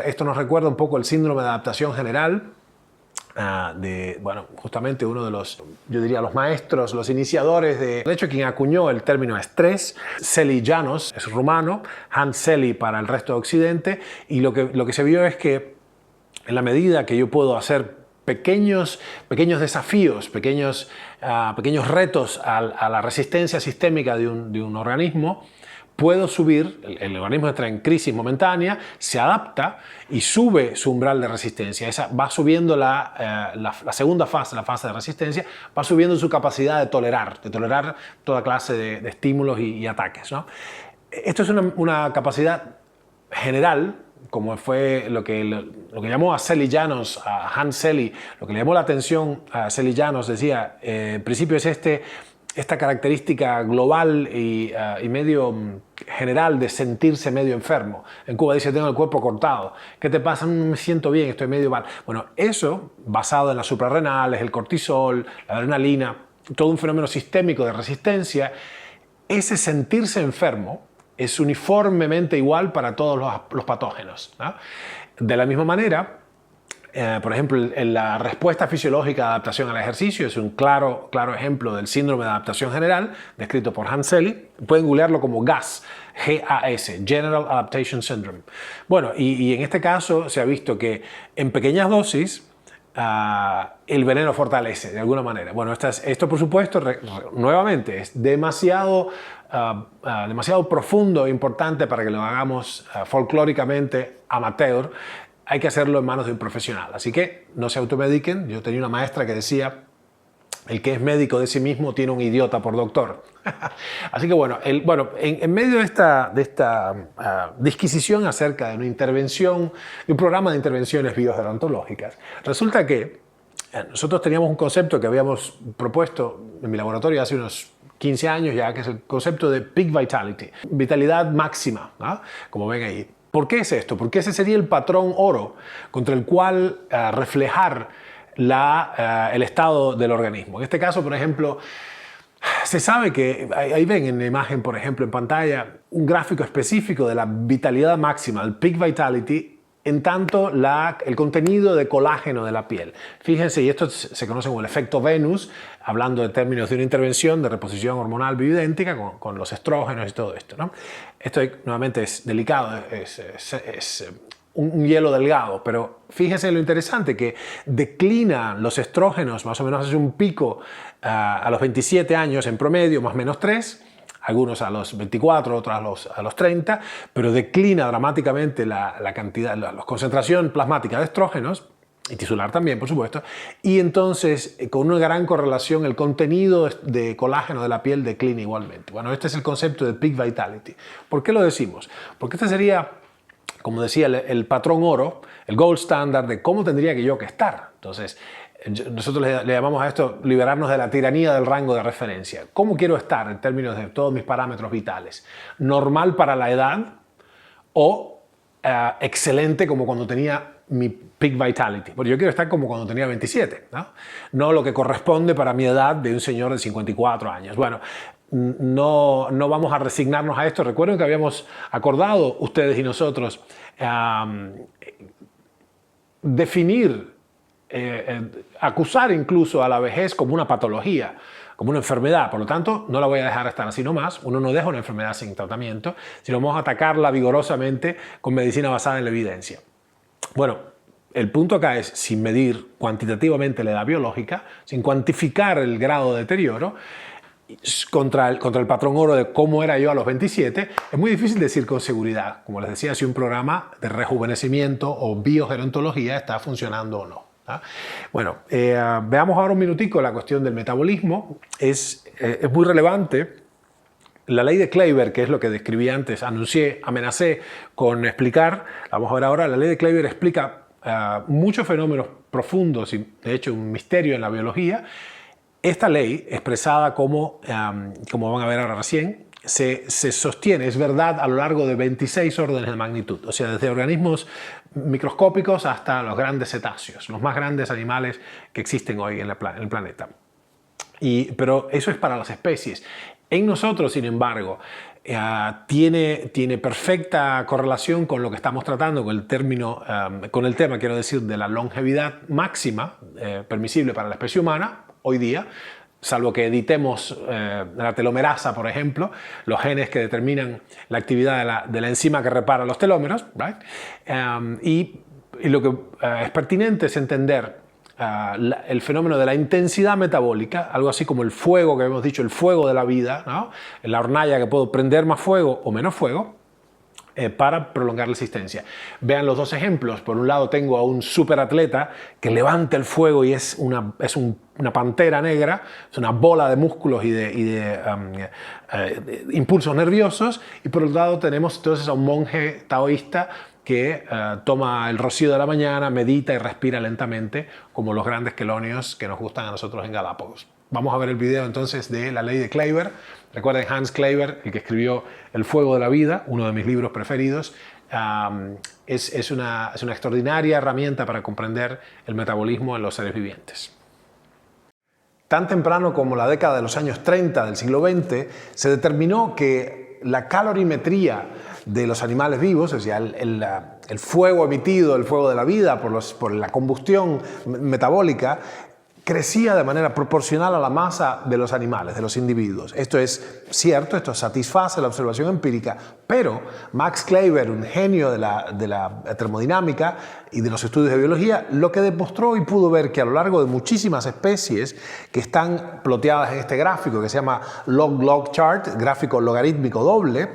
Esto nos recuerda un poco el síndrome de adaptación general, bueno, justamente uno de los, yo diría, los maestros, los iniciadores de hecho, quien acuñó el término estrés, Selly-Janos, es rumano, Hans Selye para el resto de Occidente, y lo que se vio es que en la medida que yo puedo hacer pequeños desafíos, pequeños retos a la resistencia sistémica de un organismo, puedo subir, el organismo entra en crisis momentánea, se adapta y sube su umbral de resistencia. Esa va subiendo la segunda fase, la fase de resistencia, va subiendo su capacidad de tolerar toda clase de estímulos y ataques, ¿no? Esto es una capacidad general, como fue lo que llamó a Selly-Janos, a Hans Selye, lo que le llamó la atención a Selly-Janos, decía, en principio es esta característica global y medio general de sentirse medio enfermo. En Cuba dice, tengo el cuerpo cortado. ¿Qué te pasa? No me siento bien, estoy medio mal. Bueno, eso, basado en las suprarrenales, el cortisol, la adrenalina, todo un fenómeno sistémico de resistencia, ese sentirse enfermo es uniformemente igual para todos los patógenos, ¿no? De la misma manera, por ejemplo, en la respuesta fisiológica de adaptación al ejercicio es un claro ejemplo del síndrome de adaptación general, descrito por Hans Selye. Pueden googlearlo como GAS, G-A-S, General Adaptation Syndrome. Bueno, y en este caso se ha visto que en pequeñas dosis el veneno fortalece de alguna manera. Bueno, esto por supuesto, nuevamente, es demasiado profundo e importante para que lo hagamos folclóricamente amateur. Hay que hacerlo en manos de un profesional. Así que no se automediquen. Yo tenía una maestra que decía: el que es médico de sí mismo tiene un idiota por doctor. Así que bueno, en medio de esta disquisición acerca de una intervención, de un programa de intervenciones biogerontológicas, resulta que nosotros teníamos un concepto que habíamos propuesto en mi laboratorio hace unos 15 años ya, que es el concepto de peak vitality, vitalidad máxima, ¿no? Como ven ahí. ¿Por qué es esto? Porque ese sería el patrón oro contra el cual reflejar el estado del organismo. En este caso, por ejemplo, se sabe que, ahí ven en la imagen, por ejemplo, en pantalla, un gráfico específico de la vitalidad máxima, el peak vitality, en tanto el contenido de colágeno de la piel. Fíjense, y esto se conoce como el efecto Venus, hablando de términos de una intervención de reposición hormonal bioidéntica con los estrógenos y todo esto, ¿no? Esto nuevamente es delicado, es un hielo delgado, pero fíjense lo interesante, que declina los estrógenos, más o menos hace un pico a los 27 años en promedio, más o menos 3, algunos a los 24, otros a los 30, pero declina dramáticamente la cantidad, la concentración plasmática de estrógenos, y tisular también, por supuesto, y entonces con una gran correlación el contenido de colágeno de la piel declina igualmente. Bueno, este es el concepto de peak vitality. ¿Por qué lo decimos? Porque este sería, como decía, el patrón oro, el gold standard de cómo tendría yo que estar. Entonces, nosotros le llamamos a esto liberarnos de la tiranía del rango de referencia. ¿Cómo quiero estar en términos de todos mis parámetros vitales? ¿Normal para la edad o excelente como cuando tenía mi peak vitality? Porque yo quiero estar como cuando tenía 27, ¿no? No lo que corresponde para mi edad de un señor de 54 años. Bueno, no vamos a resignarnos a esto. Recuerden que habíamos acordado, ustedes y nosotros, definir, acusar incluso a la vejez como una patología, como una enfermedad. Por lo tanto, no la voy a dejar estar así nomás. Uno no deja una enfermedad sin tratamiento, sino vamos a atacarla vigorosamente con medicina basada en la evidencia. Bueno, el punto acá es, sin medir cuantitativamente la edad biológica, sin cuantificar el grado de deterioro, contra el patrón oro de cómo era yo a los 27, es muy difícil decir con seguridad, como les decía, si un programa de rejuvenecimiento o biogerontología está funcionando o no. ¿Ah? Bueno, veamos ahora un minutico la cuestión del metabolismo. Es muy relevante. La ley de Kleiber, que es lo que describí antes, amenacé con explicar, vamos a ver ahora, la ley de Kleiber explica muchos fenómenos profundos y de hecho un misterio en la biología. Esta ley, expresada como van a ver ahora recién, se sostiene, es verdad, a lo largo de 26 órdenes de magnitud, o sea, desde organismos microscópicos hasta los grandes cetáceos, los más grandes animales que existen hoy en el planeta. Pero eso es para las especies. En nosotros, sin embargo, tiene perfecta correlación con lo que estamos tratando, con el tema, quiero decir, de la longevidad máxima permisible para la especie humana hoy día, salvo que editemos la telomerasa, por ejemplo, los genes que determinan la actividad de la enzima que repara los telómeros, right? Y lo que es pertinente es entender el fenómeno de la intensidad metabólica, algo así como el fuego que hemos dicho, el fuego de la vida, ¿no? En la hornalla que puedo prender más fuego o menos fuego, para prolongar la existencia. Vean los dos ejemplos. Por un lado tengo a un superatleta que levanta el fuego y es una pantera negra, es una bola de músculos y de impulsos nerviosos, y por otro lado tenemos entonces a un monje taoísta que toma el rocío de la mañana, medita y respira lentamente, como los grandes quelonios que nos gustan a nosotros en Galápagos. Vamos a ver el video entonces de la ley de Kleiber. Recuerden, Hans Kleiber, el que escribió El fuego de la vida, uno de mis libros preferidos, es una extraordinaria herramienta para comprender el metabolismo en los seres vivientes. Tan temprano como la década de los años 30 del siglo XX, se determinó que la calorimetría de los animales vivos, o sea, el fuego emitido, el fuego de la vida por la combustión metabólica, crecía de manera proporcional a la masa de los animales, de los individuos. Esto es cierto, esto satisface la observación empírica, pero Max Kleiber, un genio de la termodinámica y de los estudios de biología, lo que demostró y pudo ver que a lo largo de muchísimas especies que están ploteadas en este gráfico que se llama log-log chart, gráfico logarítmico doble,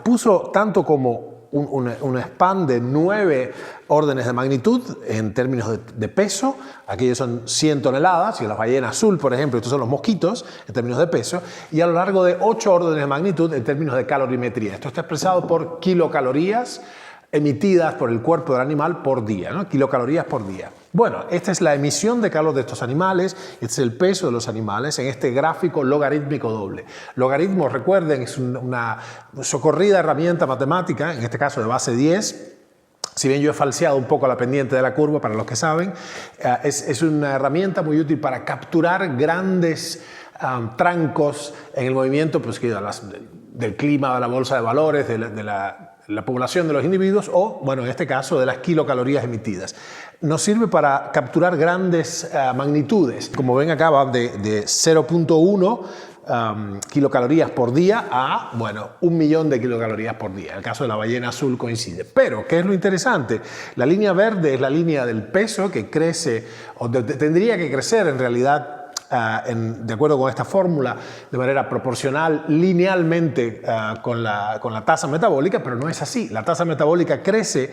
puso tanto como un span de 9 órdenes de magnitud en términos de peso. Aquellos son 100 toneladas, y la ballena azul, por ejemplo, estos son los mosquitos en términos de peso, y a lo largo de 8 órdenes de magnitud en términos de calorimetría. Esto está expresado por kilocalorías emitidas por el cuerpo del animal por día, ¿no? Kilocalorías por día. Bueno, esta es la emisión de calor de estos animales, este es el peso de los animales en este gráfico logarítmico doble. Logaritmo, recuerden, es una socorrida herramienta matemática, en este caso de base 10. Si bien yo he falseado un poco la pendiente de la curva, para los que saben, es una herramienta muy útil para capturar grandes trancos en el movimiento pues, del clima, de la bolsa de valores, de la población de los individuos o, bueno, en este caso, de las kilocalorías emitidas. Nos sirve para capturar grandes magnitudes. Como ven acá va de 0.1 kilocalorías por día a, bueno, 1.000.000 de kilocalorías por día. El caso de la ballena azul coincide. Pero, ¿qué es lo interesante? La línea verde es la línea del peso que crece, o tendría que crecer en realidad, de acuerdo con esta fórmula, de manera proporcional, linealmente con la tasa metabólica, pero no es así. La tasa metabólica crece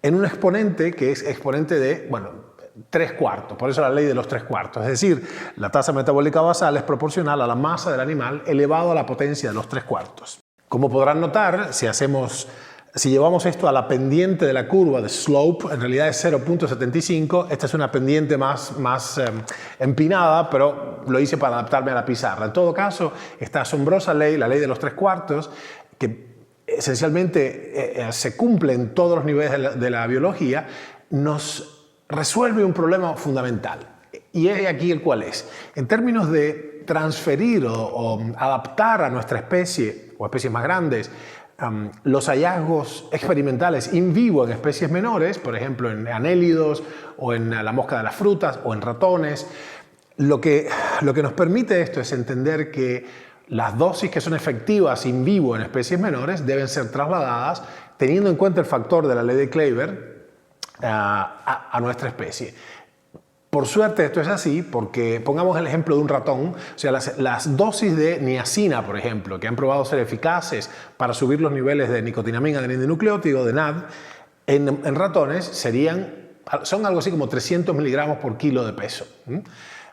en un exponente que es exponente de, bueno, 3/4, por eso la ley de los 3/4. Es decir, la tasa metabólica basal es proporcional a la masa del animal elevado a la potencia de los 3/4. Como podrán notar, si llevamos esto a la pendiente de la curva de slope, en realidad es 0.75. Esta es una pendiente más empinada, pero lo hice para adaptarme a la pizarra. En todo caso, esta asombrosa ley, la ley de los 3/4, que esencialmente se cumple en todos los niveles de la biología, nos resuelve un problema fundamental. Y es aquí el cual es. En términos de transferir o adaptar a nuestra especie o especies más grandes los hallazgos experimentales in vivo en especies menores, por ejemplo en anélidos o en la mosca de las frutas o en ratones, lo que nos permite esto es entender que las dosis que son efectivas in vivo en especies menores deben ser trasladadas teniendo en cuenta el factor de la ley de Kleiber a nuestra especie. Por suerte esto es así porque, pongamos el ejemplo de un ratón, o sea, las dosis de niacina, por ejemplo, que han probado ser eficaces para subir los niveles de nicotinamina adenidinucleótido, de NAD, en ratones son algo así como 300 miligramos por kilo de peso.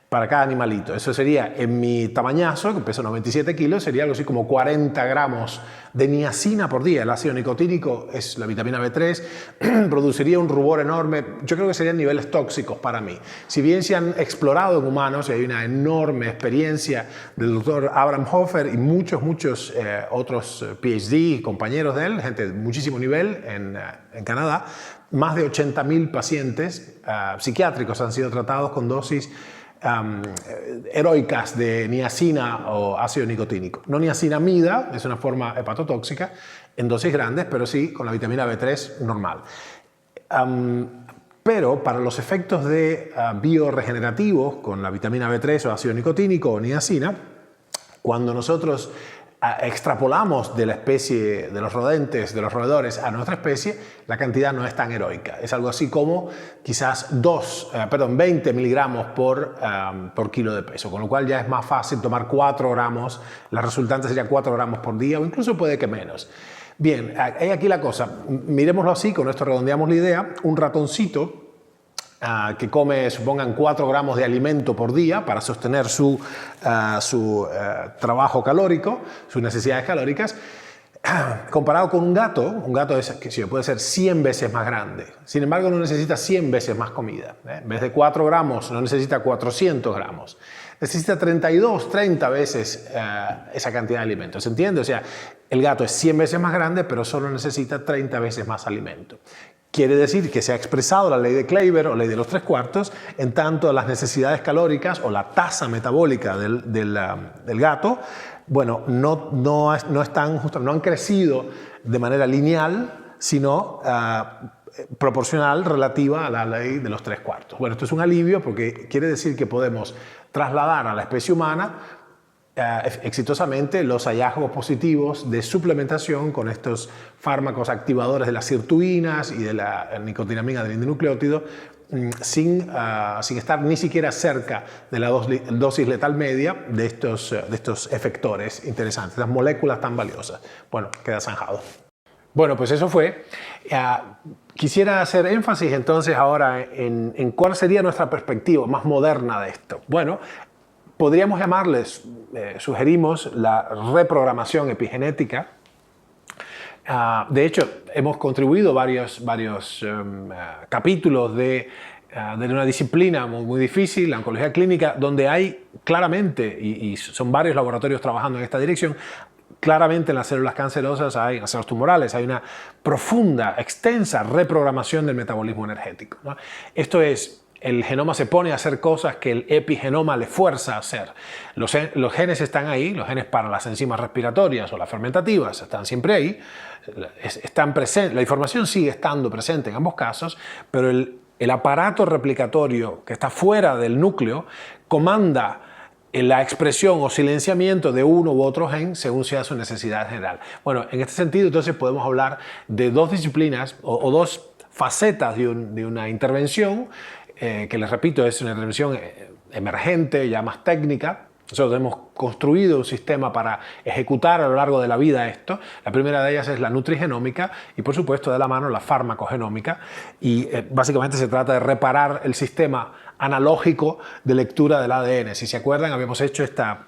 Para cada animalito. Eso sería, en mi tamañazo, que peso 97 kilos, sería algo así como 40 gramos de niacina por día. El ácido nicotínico es la vitamina B3, produciría un rubor enorme. Yo creo que serían niveles tóxicos para mí. Si bien se han explorado en humanos, y hay una enorme experiencia del doctor Abraham Hofer y muchos otros PhD, compañeros de él, gente de muchísimo nivel en Canadá, más de 80.000 pacientes psiquiátricos han sido tratados con dosis heroicas de niacina o ácido nicotínico. No niacinamida, es una forma hepatotóxica en dosis grandes, pero sí con la vitamina B3 normal. Pero para los efectos de bioregenerativos con la vitamina B3 o ácido nicotínico o niacina, cuando nosotros extrapolamos de la especie de los rodentes, de los roedores a nuestra especie, la cantidad no es tan heroica. Es algo así como quizás 20 miligramos por kilo de peso, con lo cual ya es más fácil tomar 4 gramos, la resultante sería 4 gramos por día o incluso puede que menos. Bien, hay aquí la cosa, miremoslo así, con esto redondeamos la idea, un ratoncito que come, supongan, 4 gramos de alimento por día para sostener su trabajo calórico, sus necesidades calóricas, comparado con un gato puede ser 100 veces más grande. Sin embargo, no necesita 100 veces más comida. En vez de 4 gramos, no necesita 400 gramos. Necesita 30 veces esa cantidad de alimento. ¿Se entiende? O sea, el gato es 100 veces más grande, pero solo necesita 30 veces más alimento. Quiere decir que se ha expresado la ley de Kleiber o ley de los 3/4 en tanto las necesidades calóricas o la tasa metabólica del gato, bueno, no han crecido de manera lineal, sino proporcional relativa a la ley de los 3/4. Bueno, esto es un alivio porque quiere decir que podemos trasladar a la especie humana exitosamente los hallazgos positivos de suplementación con estos fármacos activadores de las sirtuinas y de la nicotinamida del indinucleótido sin estar ni siquiera cerca de la dosis letal media de estos efectores interesantes, las moléculas tan valiosas. Bueno, queda zanjado. Bueno, pues eso fue. Quisiera hacer énfasis entonces ahora en cuál sería nuestra perspectiva más moderna de esto. Bueno, podríamos llamarles, sugerimos, la reprogramación epigenética. De hecho, hemos contribuido varios capítulos de una disciplina muy difícil, la oncología clínica, donde hay claramente, y son varios laboratorios trabajando en esta dirección, claramente en las células cancerosas, en las células tumorales, hay una profunda, extensa reprogramación del metabolismo energético, ¿no? Esto es, el genoma se pone a hacer cosas que el epigenoma le fuerza a hacer. Los genes están ahí, los genes para las enzimas respiratorias o las fermentativas están siempre ahí, están presentes, la información sigue estando presente en ambos casos, pero el aparato replicatorio que está fuera del núcleo comanda la expresión o silenciamiento de uno u otro gen según sea su necesidad general. Bueno, en este sentido entonces podemos hablar de dos disciplinas o dos facetas de una intervención que les repito es una intervención emergente, ya más técnica. Nosotros hemos construido un sistema para ejecutar a lo largo de la vida esto. La primera de ellas es la nutrigenómica y por supuesto de la mano la farmacogenómica y básicamente se trata de reparar el sistema analógico de lectura del ADN. Si se acuerdan, habíamos hecho esta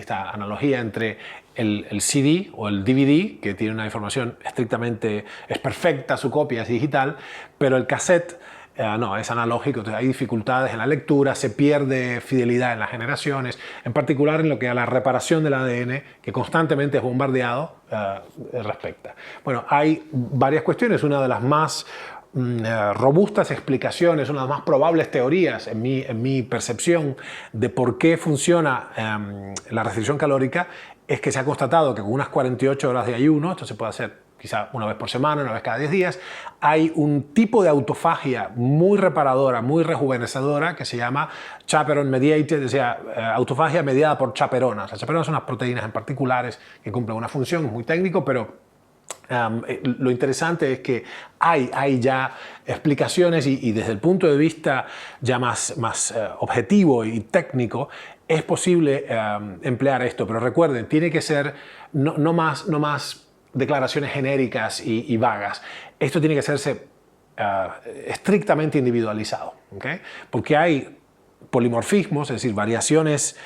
analogía entre el CD o el DVD, que tiene una información estrictamente, es perfecta su copia, es digital, pero el cassette no, es analógico, entonces hay dificultades en la lectura, se pierde fidelidad en las generaciones, en particular en lo que a la reparación del ADN, que constantemente es bombardeado, respecta. Bueno, hay varias cuestiones, una de las más robustas explicaciones, una de las más probables teorías en mi percepción de por qué funciona la restricción calórica es que se ha constatado que con unas 48 horas de ayuno, esto se puede hacer quizá una vez por semana, una vez cada 10 días, hay un tipo de autofagia muy reparadora, muy rejuvenecedora que se llama chaperone mediated, o sea, autofagia mediada por chaperonas. Las chaperonas son unas proteínas en particulares que cumplen una función, es muy técnico, pero lo interesante es que hay ya explicaciones y desde el punto de vista ya más objetivo y técnico es posible emplear esto, pero recuerden, tiene que ser no más declaraciones genéricas y vagas. Esto tiene que hacerse estrictamente individualizado, ¿okay? Porque hay polimorfismos, es decir, variaciones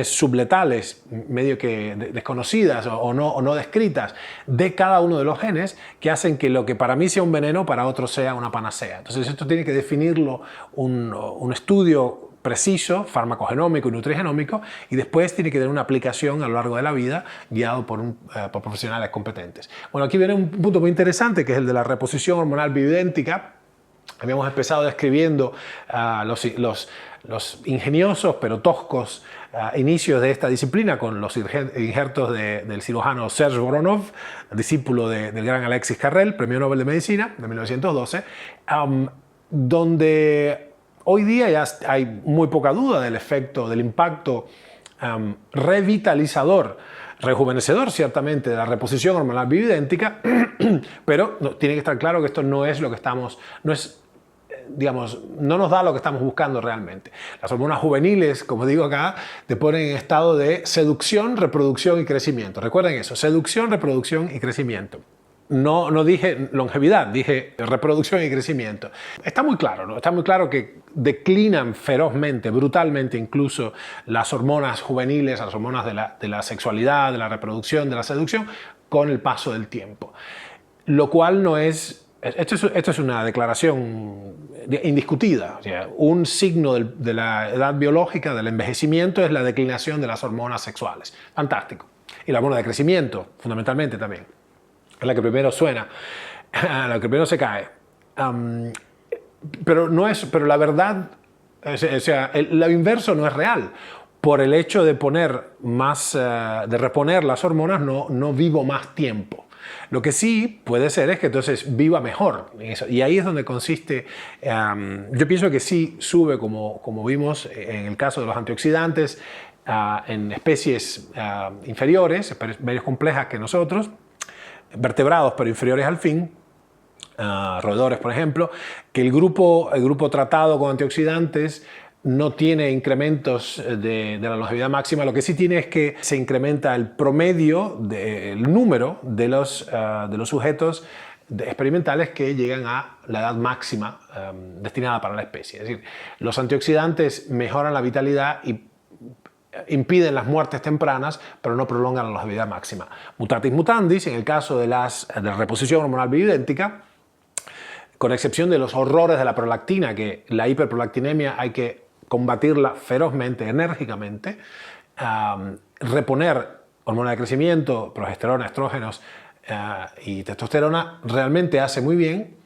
subletales, medio que desconocidas o no descritas de cada uno de los genes que hacen que lo que para mí sea un veneno, para otro sea una panacea. Entonces esto tiene que definirlo un estudio preciso, farmacogenómico y nutrigenómico, y después tiene que tener una aplicación a lo largo de la vida guiado por profesionales competentes. Bueno, aquí viene un punto muy interesante que es el de la reposición hormonal bioidéntica. Habíamos empezado describiendo los ingeniosos pero toscos inicios de esta disciplina con los injertos del cirujano Serge Voronov, discípulo del gran Alexis Carrel, premio Nobel de Medicina de 1912, donde hoy día ya hay muy poca duda del efecto, del impacto revitalizador, rejuvenecedor ciertamente de la reposición hormonal bioidéntica, pero tiene que estar claro que esto no es lo que estamos, no nos da lo que estamos buscando realmente. Las hormonas juveniles, como digo acá, te ponen en estado de seducción, reproducción y crecimiento. Recuerden eso, seducción, reproducción y crecimiento. No dije longevidad, dije reproducción y crecimiento. Está muy claro, ¿no? Está muy claro que declinan ferozmente, brutalmente incluso las hormonas juveniles, las hormonas de la sexualidad, de la reproducción, de la seducción, con el paso del tiempo. Lo cual no es... Esto es una declaración indiscutida. O sea, un signo de la edad biológica, del envejecimiento, es la declinación de las hormonas sexuales. Fantástico. Y la hormona de crecimiento, fundamentalmente también. Es la que primero suena, la que primero se cae. Pero la verdad, o sea, lo inverso no es real. Por el hecho de reponer las hormonas, no vivo más tiempo. Lo que sí puede ser es que entonces viva mejor. Y ahí es donde consiste, yo pienso que sí sube, como vimos en el caso de los antioxidantes, en especies inferiores, menos complejas que nosotros, vertebrados pero inferiores al fin, roedores por ejemplo, que el grupo tratado con antioxidantes no tiene incrementos de la longevidad máxima. Lo que sí tiene es que se incrementa el promedio, el número de los sujetos experimentales que llegan a la edad máxima destinada para la especie. Es decir, los antioxidantes mejoran la vitalidad y impiden las muertes tempranas, pero no prolongan la longevidad máxima. Mutatis mutandis, en el caso de la reposición hormonal bioidéntica, con excepción de los horrores de la prolactina, que la hiperprolactinemia hay que combatirla ferozmente, enérgicamente, reponer hormona de crecimiento, progesterona, estrógenos y testosterona realmente hace muy bien.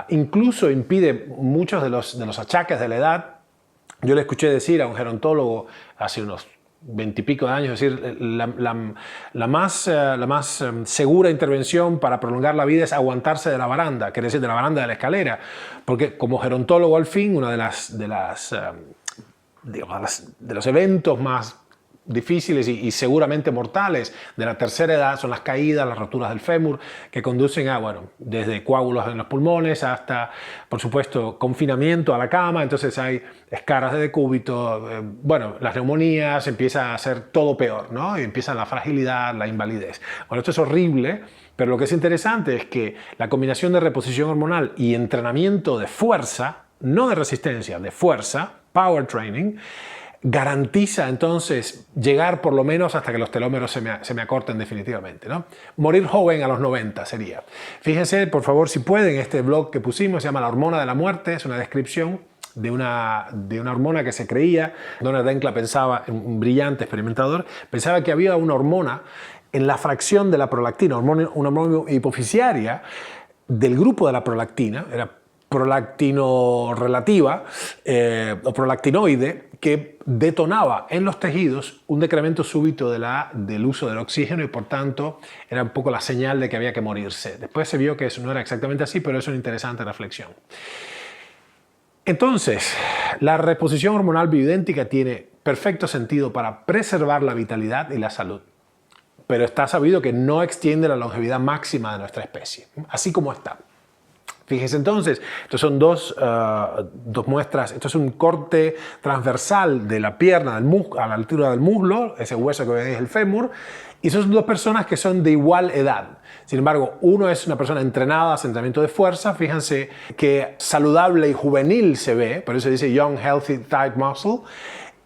Incluso impide muchos de los achaques de la edad. Yo le escuché decir a un gerontólogo hace unos 20 y pico de años, es decir, la más segura intervención para prolongar la vida es aguantarse de la baranda, quiere decir de la baranda de la escalera, porque como gerontólogo al fin, uno de los eventos más difíciles y seguramente mortales de la tercera edad son las caídas, las roturas del fémur, que conducen a, bueno, desde coágulos en los pulmones hasta, por supuesto, confinamiento a la cama. Entonces hay escaras de decúbito, bueno, las neumonías, empieza a ser todo peor, ¿no? Y empieza la fragilidad, la invalidez. Bueno, esto es horrible, pero lo que es interesante es que la combinación de reposición hormonal y entrenamiento de fuerza, no de resistencia, de fuerza, power training, garantiza entonces llegar por lo menos hasta que los telómeros se me acorten definitivamente, ¿no? Morir joven a los 90 sería. Fíjense, por favor, si pueden, este blog que pusimos se llama La hormona de la muerte, es una descripción de una hormona que se creía, Donald Denkla pensaba, un brillante experimentador, pensaba que había una hormona en la fracción de la prolactina, una hormona hipoficiaria del grupo de la prolactina, era prolactino relativa o prolactinoide, que detonaba en los tejidos un decremento súbito del uso del oxígeno y por tanto era un poco la señal de que había que morirse. Después se vio que eso no era exactamente así, pero es una interesante reflexión. Entonces, la reposición hormonal bioidéntica tiene perfecto sentido para preservar la vitalidad y la salud, pero está sabido que no extiende la longevidad máxima de nuestra especie, así como está. Fíjense entonces, estos son dos muestras, esto es un corte transversal de la pierna a la altura del muslo, ese hueso que ven es el fémur, y son dos personas que son de igual edad. Sin embargo, uno es una persona entrenada, hace entrenamiento de fuerza, fíjense que saludable y juvenil se ve, por eso se dice young, healthy, tight muscle,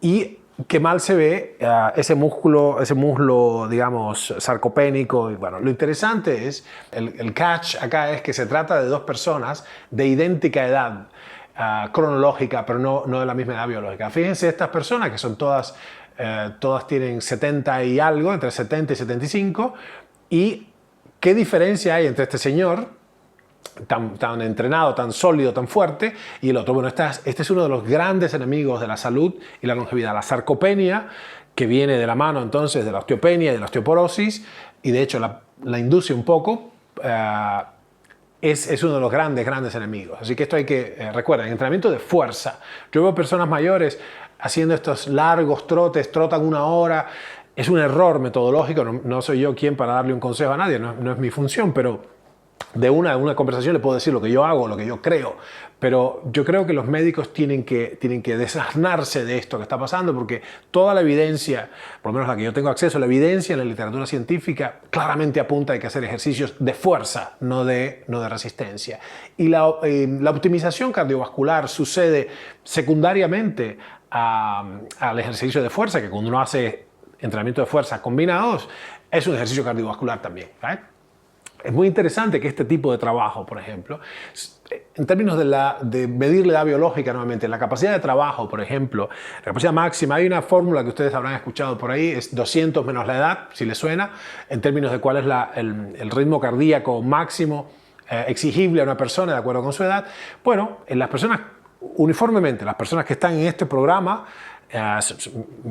y qué mal se ve ese muslo, digamos, sarcopénico. Y bueno, lo interesante es, el catch acá es que se trata de dos personas de idéntica edad cronológica, pero no de la misma edad biológica. Fíjense estas personas que son todas tienen 70 y algo, entre 70 y 75, y qué diferencia hay entre este señor tan entrenado, tan sólido, tan fuerte, y el otro. Bueno, este es uno de los grandes enemigos de la salud y la longevidad, la sarcopenia, que viene de la mano entonces de la osteopenia y de la osteoporosis, y de hecho la induce un poco, es uno de los grandes enemigos. Así que esto hay que, recuerden, entrenamiento de fuerza. Yo veo personas mayores haciendo estos largos trotes, trotan 1 hora, es un error metodológico, no soy yo quien para darle un consejo a nadie, no es mi función, pero de una conversación le puedo decir lo que yo hago, lo que yo creo, pero yo creo que los médicos tienen que desasnarse de esto que está pasando, porque toda la evidencia, por lo menos la que yo tengo acceso, la evidencia en la literatura científica claramente apunta a que hacer ejercicios de fuerza, no de resistencia. Y la optimización cardiovascular sucede secundariamente al ejercicio de fuerza, que cuando uno hace entrenamiento de fuerza combinados, es un ejercicio cardiovascular también, ¿right? Es muy interesante que este tipo de trabajo, por ejemplo, en términos de medir la edad biológica nuevamente, la capacidad de trabajo, por ejemplo, la capacidad máxima, hay una fórmula que ustedes habrán escuchado por ahí, es 200 menos la edad, si les suena, en términos de cuál es el ritmo cardíaco máximo exigible a una persona de acuerdo con su edad. Bueno, en las personas, uniformemente, las personas que están en este programa,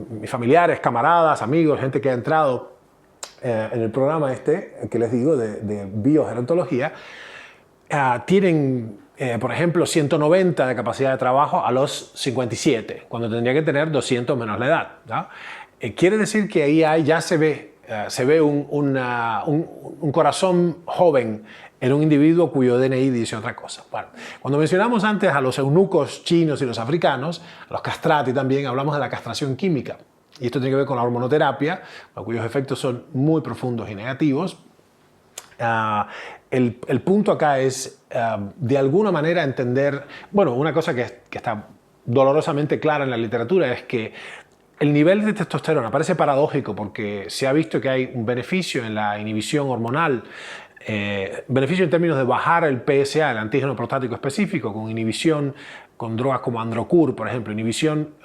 mis familiares, camaradas, amigos, gente que ha entrado en el programa que les digo de biogerontología, tienen, por ejemplo, 190 de capacidad de trabajo a los 57, cuando tendría que tener 200 menos la edad, ¿no? Quiere decir que ahí ya se ve un corazón joven en un individuo cuyo DNI dice otra cosa. Bueno, cuando mencionamos antes a los eunucos chinos y los africanos, a los castrati también, hablamos de la castración química. Y esto tiene que ver con la hormonoterapia, cuyos efectos son muy profundos y negativos. El punto acá es, de alguna manera, entender, bueno, una cosa que está dolorosamente clara en la literatura es que el nivel de testosterona parece paradójico porque se ha visto que hay un beneficio en la inhibición hormonal, beneficio en términos de bajar el PSA, el antígeno prostático específico, con inhibición con drogas como Androcur, por ejemplo, inhibición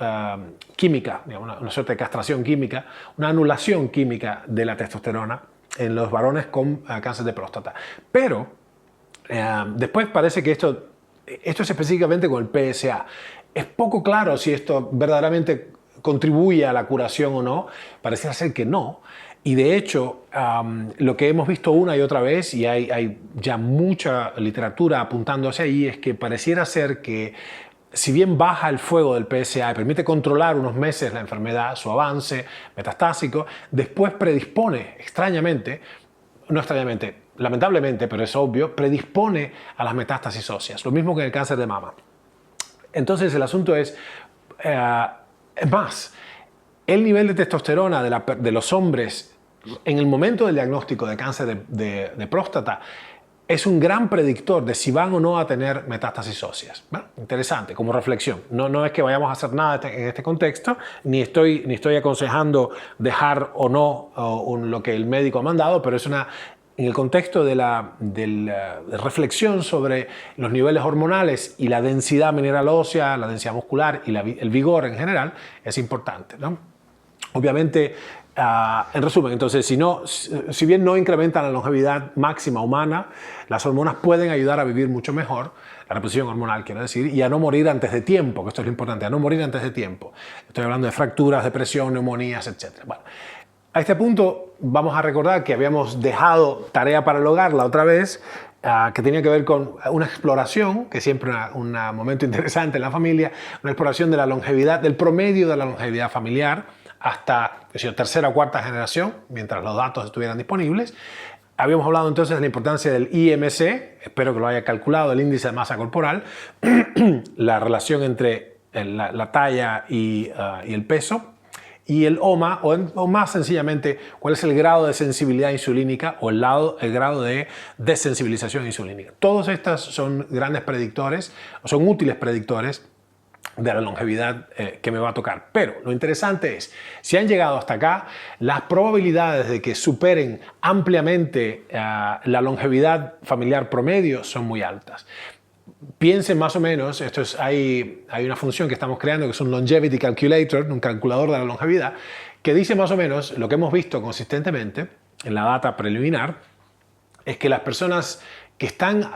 química, digamos, una suerte de castración química, una anulación química de la testosterona en los varones con cáncer de próstata. Pero después parece que esto es específicamente con el PSA. Es poco claro si esto verdaderamente contribuye a la curación o no. Pareciera ser que no. Y de hecho, lo que hemos visto una y otra vez, y hay ya mucha literatura apuntando hacia ahí, es que pareciera ser que si bien baja el fuego del PSA y permite controlar unos meses la enfermedad, su avance metastásico, después predispone, extrañamente, no extrañamente, lamentablemente, pero es obvio, predispone a las metástasis óseas, lo mismo que en el cáncer de mama. Entonces el asunto es más, el nivel de testosterona de los hombres en el momento del diagnóstico de cáncer de próstata es un gran predictor de si van o no a tener metástasis óseas. Bueno, interesante, como reflexión. No es que vayamos a hacer nada en este contexto, ni estoy aconsejando dejar o no lo que el médico ha mandado, pero es en el contexto de la reflexión sobre los niveles hormonales y la densidad mineral ósea, la densidad muscular y el vigor en general, es importante, ¿no? Obviamente, en resumen, entonces, si bien no incrementan la longevidad máxima humana, las hormonas pueden ayudar a vivir mucho mejor, la reposición hormonal quiero decir, y a no morir antes de tiempo, que esto es lo importante, a no morir antes de tiempo. Estoy hablando de fracturas, depresión, neumonías, etc. Bueno, a este punto vamos a recordar que habíamos dejado tarea para el hogar la otra vez, que tenía que ver con una exploración, que siempre es un momento interesante en la familia, una exploración de la longevidad, del promedio de la longevidad familiar, hasta tercera o cuarta generación, mientras los datos estuvieran disponibles. Habíamos hablado entonces de la importancia del IMC, espero que lo haya calculado, el índice de masa corporal, la relación entre la talla y el peso, y el OMA, o más sencillamente, cuál es el grado de sensibilidad insulínica o el grado de desensibilización insulínica. Todos estos son grandes predictores, o son útiles predictores de la longevidad que me va a tocar. Pero lo interesante es, si han llegado hasta acá, las probabilidades de que superen ampliamente la longevidad familiar promedio son muy altas. Piensen más o menos, hay una función que estamos creando que es un Longevity Calculator, un calculador de la longevidad, que dice más o menos lo que hemos visto consistentemente en la data preliminar, es que las personas que están,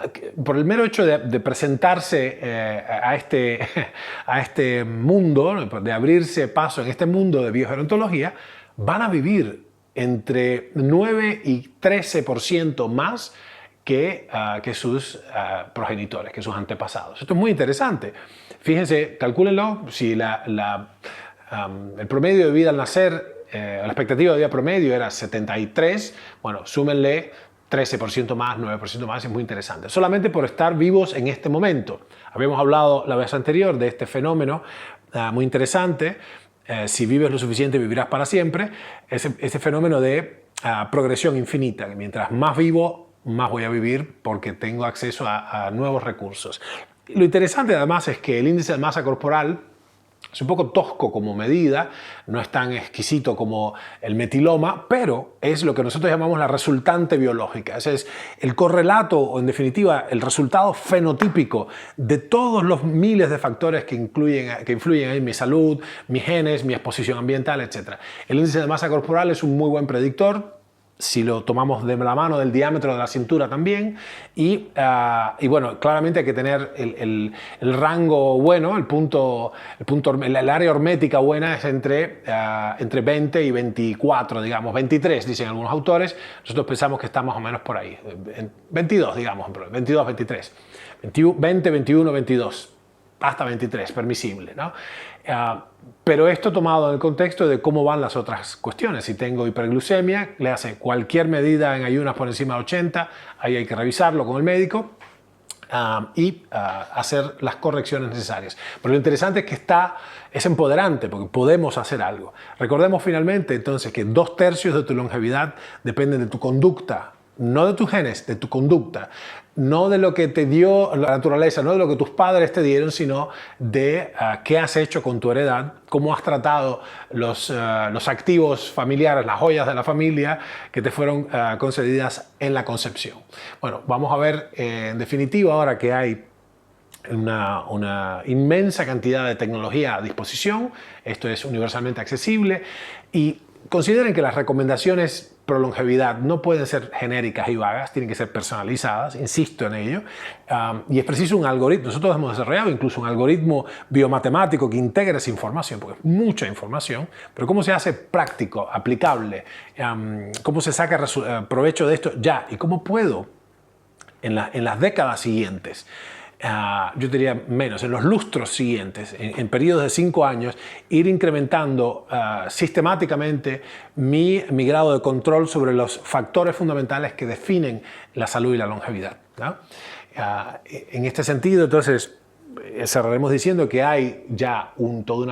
por el mero hecho de presentarse a este mundo, de abrirse paso en este mundo de biogerontología, van a vivir entre 9 y 13% más que sus progenitores, que sus antepasados. Esto es muy interesante. Fíjense, calcúlenlo, si el promedio de vida al nacer, la expectativa de vida promedio era 73, bueno, súmenle 13% más, 9% más, es muy interesante. Solamente por estar vivos en este momento. Habíamos hablado la vez anterior de este fenómeno muy interesante. Si vives lo suficiente, vivirás para siempre. Ese fenómeno de progresión infinita. Mientras más vivo, más voy a vivir porque tengo acceso a nuevos recursos. Lo interesante además es que el índice de masa corporal es un poco tosco como medida, no es tan exquisito como el metiloma, pero es lo que nosotros llamamos la resultante biológica. Ese es el correlato, o en definitiva, el resultado fenotípico de todos los miles de factores que influyen en mi salud, mis genes, mi exposición ambiental, etc. El índice de masa corporal es un muy buen predictor. si lo tomamos de la mano del diámetro de la cintura también, y bueno, claramente hay que tener el rango bueno, el área hormética buena es entre 20 y 24, digamos, 23 dicen algunos autores, nosotros pensamos que está más o menos por ahí, 22 digamos, 22, 23, 20, 21, 22, hasta 23, permisible, ¿no? Pero esto tomado en el contexto de cómo van las otras cuestiones. Si tengo hiperglucemia, le hace cualquier medida en ayunas por encima de 80, ahí hay que revisarlo con el médico y hacer las correcciones necesarias. Pero lo interesante es que es empoderante porque podemos hacer algo. Recordemos finalmente entonces que 2/3 de tu longevidad dependen de tu conducta, no de tus genes, de tu conducta, no de lo que te dio la naturaleza, no de lo que tus padres te dieron, sino de qué has hecho con tu heredad, cómo has tratado los activos familiares, las joyas de la familia que te fueron concedidas en la concepción. Bueno, vamos a ver en definitiva ahora que hay una inmensa cantidad de tecnología a disposición, esto es universalmente accesible y consideren que las recomendaciones pro longevidad no pueden ser genéricas y vagas, tienen que ser personalizadas, insisto en ello, y es preciso un algoritmo. Nosotros hemos desarrollado incluso un algoritmo biomatemático que integra esa información, porque es mucha información, pero ¿cómo se hace práctico, aplicable? ¿Cómo se saca provecho de esto ya? ¿Y cómo puedo en las décadas siguientes? Yo diría menos, en los lustros siguientes, en periodos de 5 años, ir incrementando sistemáticamente mi grado de control sobre los factores fundamentales que definen la salud y la longevidad, ¿no? En este sentido, entonces, cerraremos diciendo que hay ya todo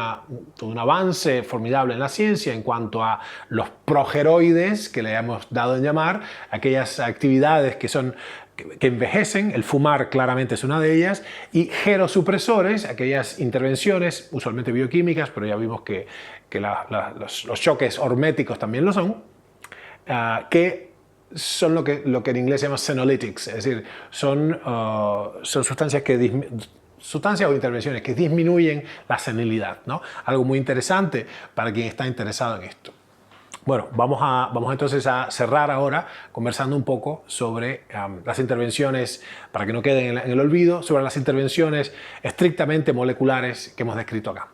un avance formidable en la ciencia en cuanto a los progeroides, que le hemos dado en llamar, aquellas actividades que envejecen, el fumar claramente es una de ellas, y gerosupresores, aquellas intervenciones, usualmente bioquímicas, pero ya vimos que los choques horméticos también lo son, que son lo que en inglés se llama senolytics, es decir, son sustancias o intervenciones que disminuyen la senilidad, ¿no? Algo muy interesante para quien está interesado en esto. Bueno, vamos entonces a cerrar ahora conversando un poco sobre las intervenciones, para que no queden en el olvido, sobre las intervenciones estrictamente moleculares que hemos descrito acá.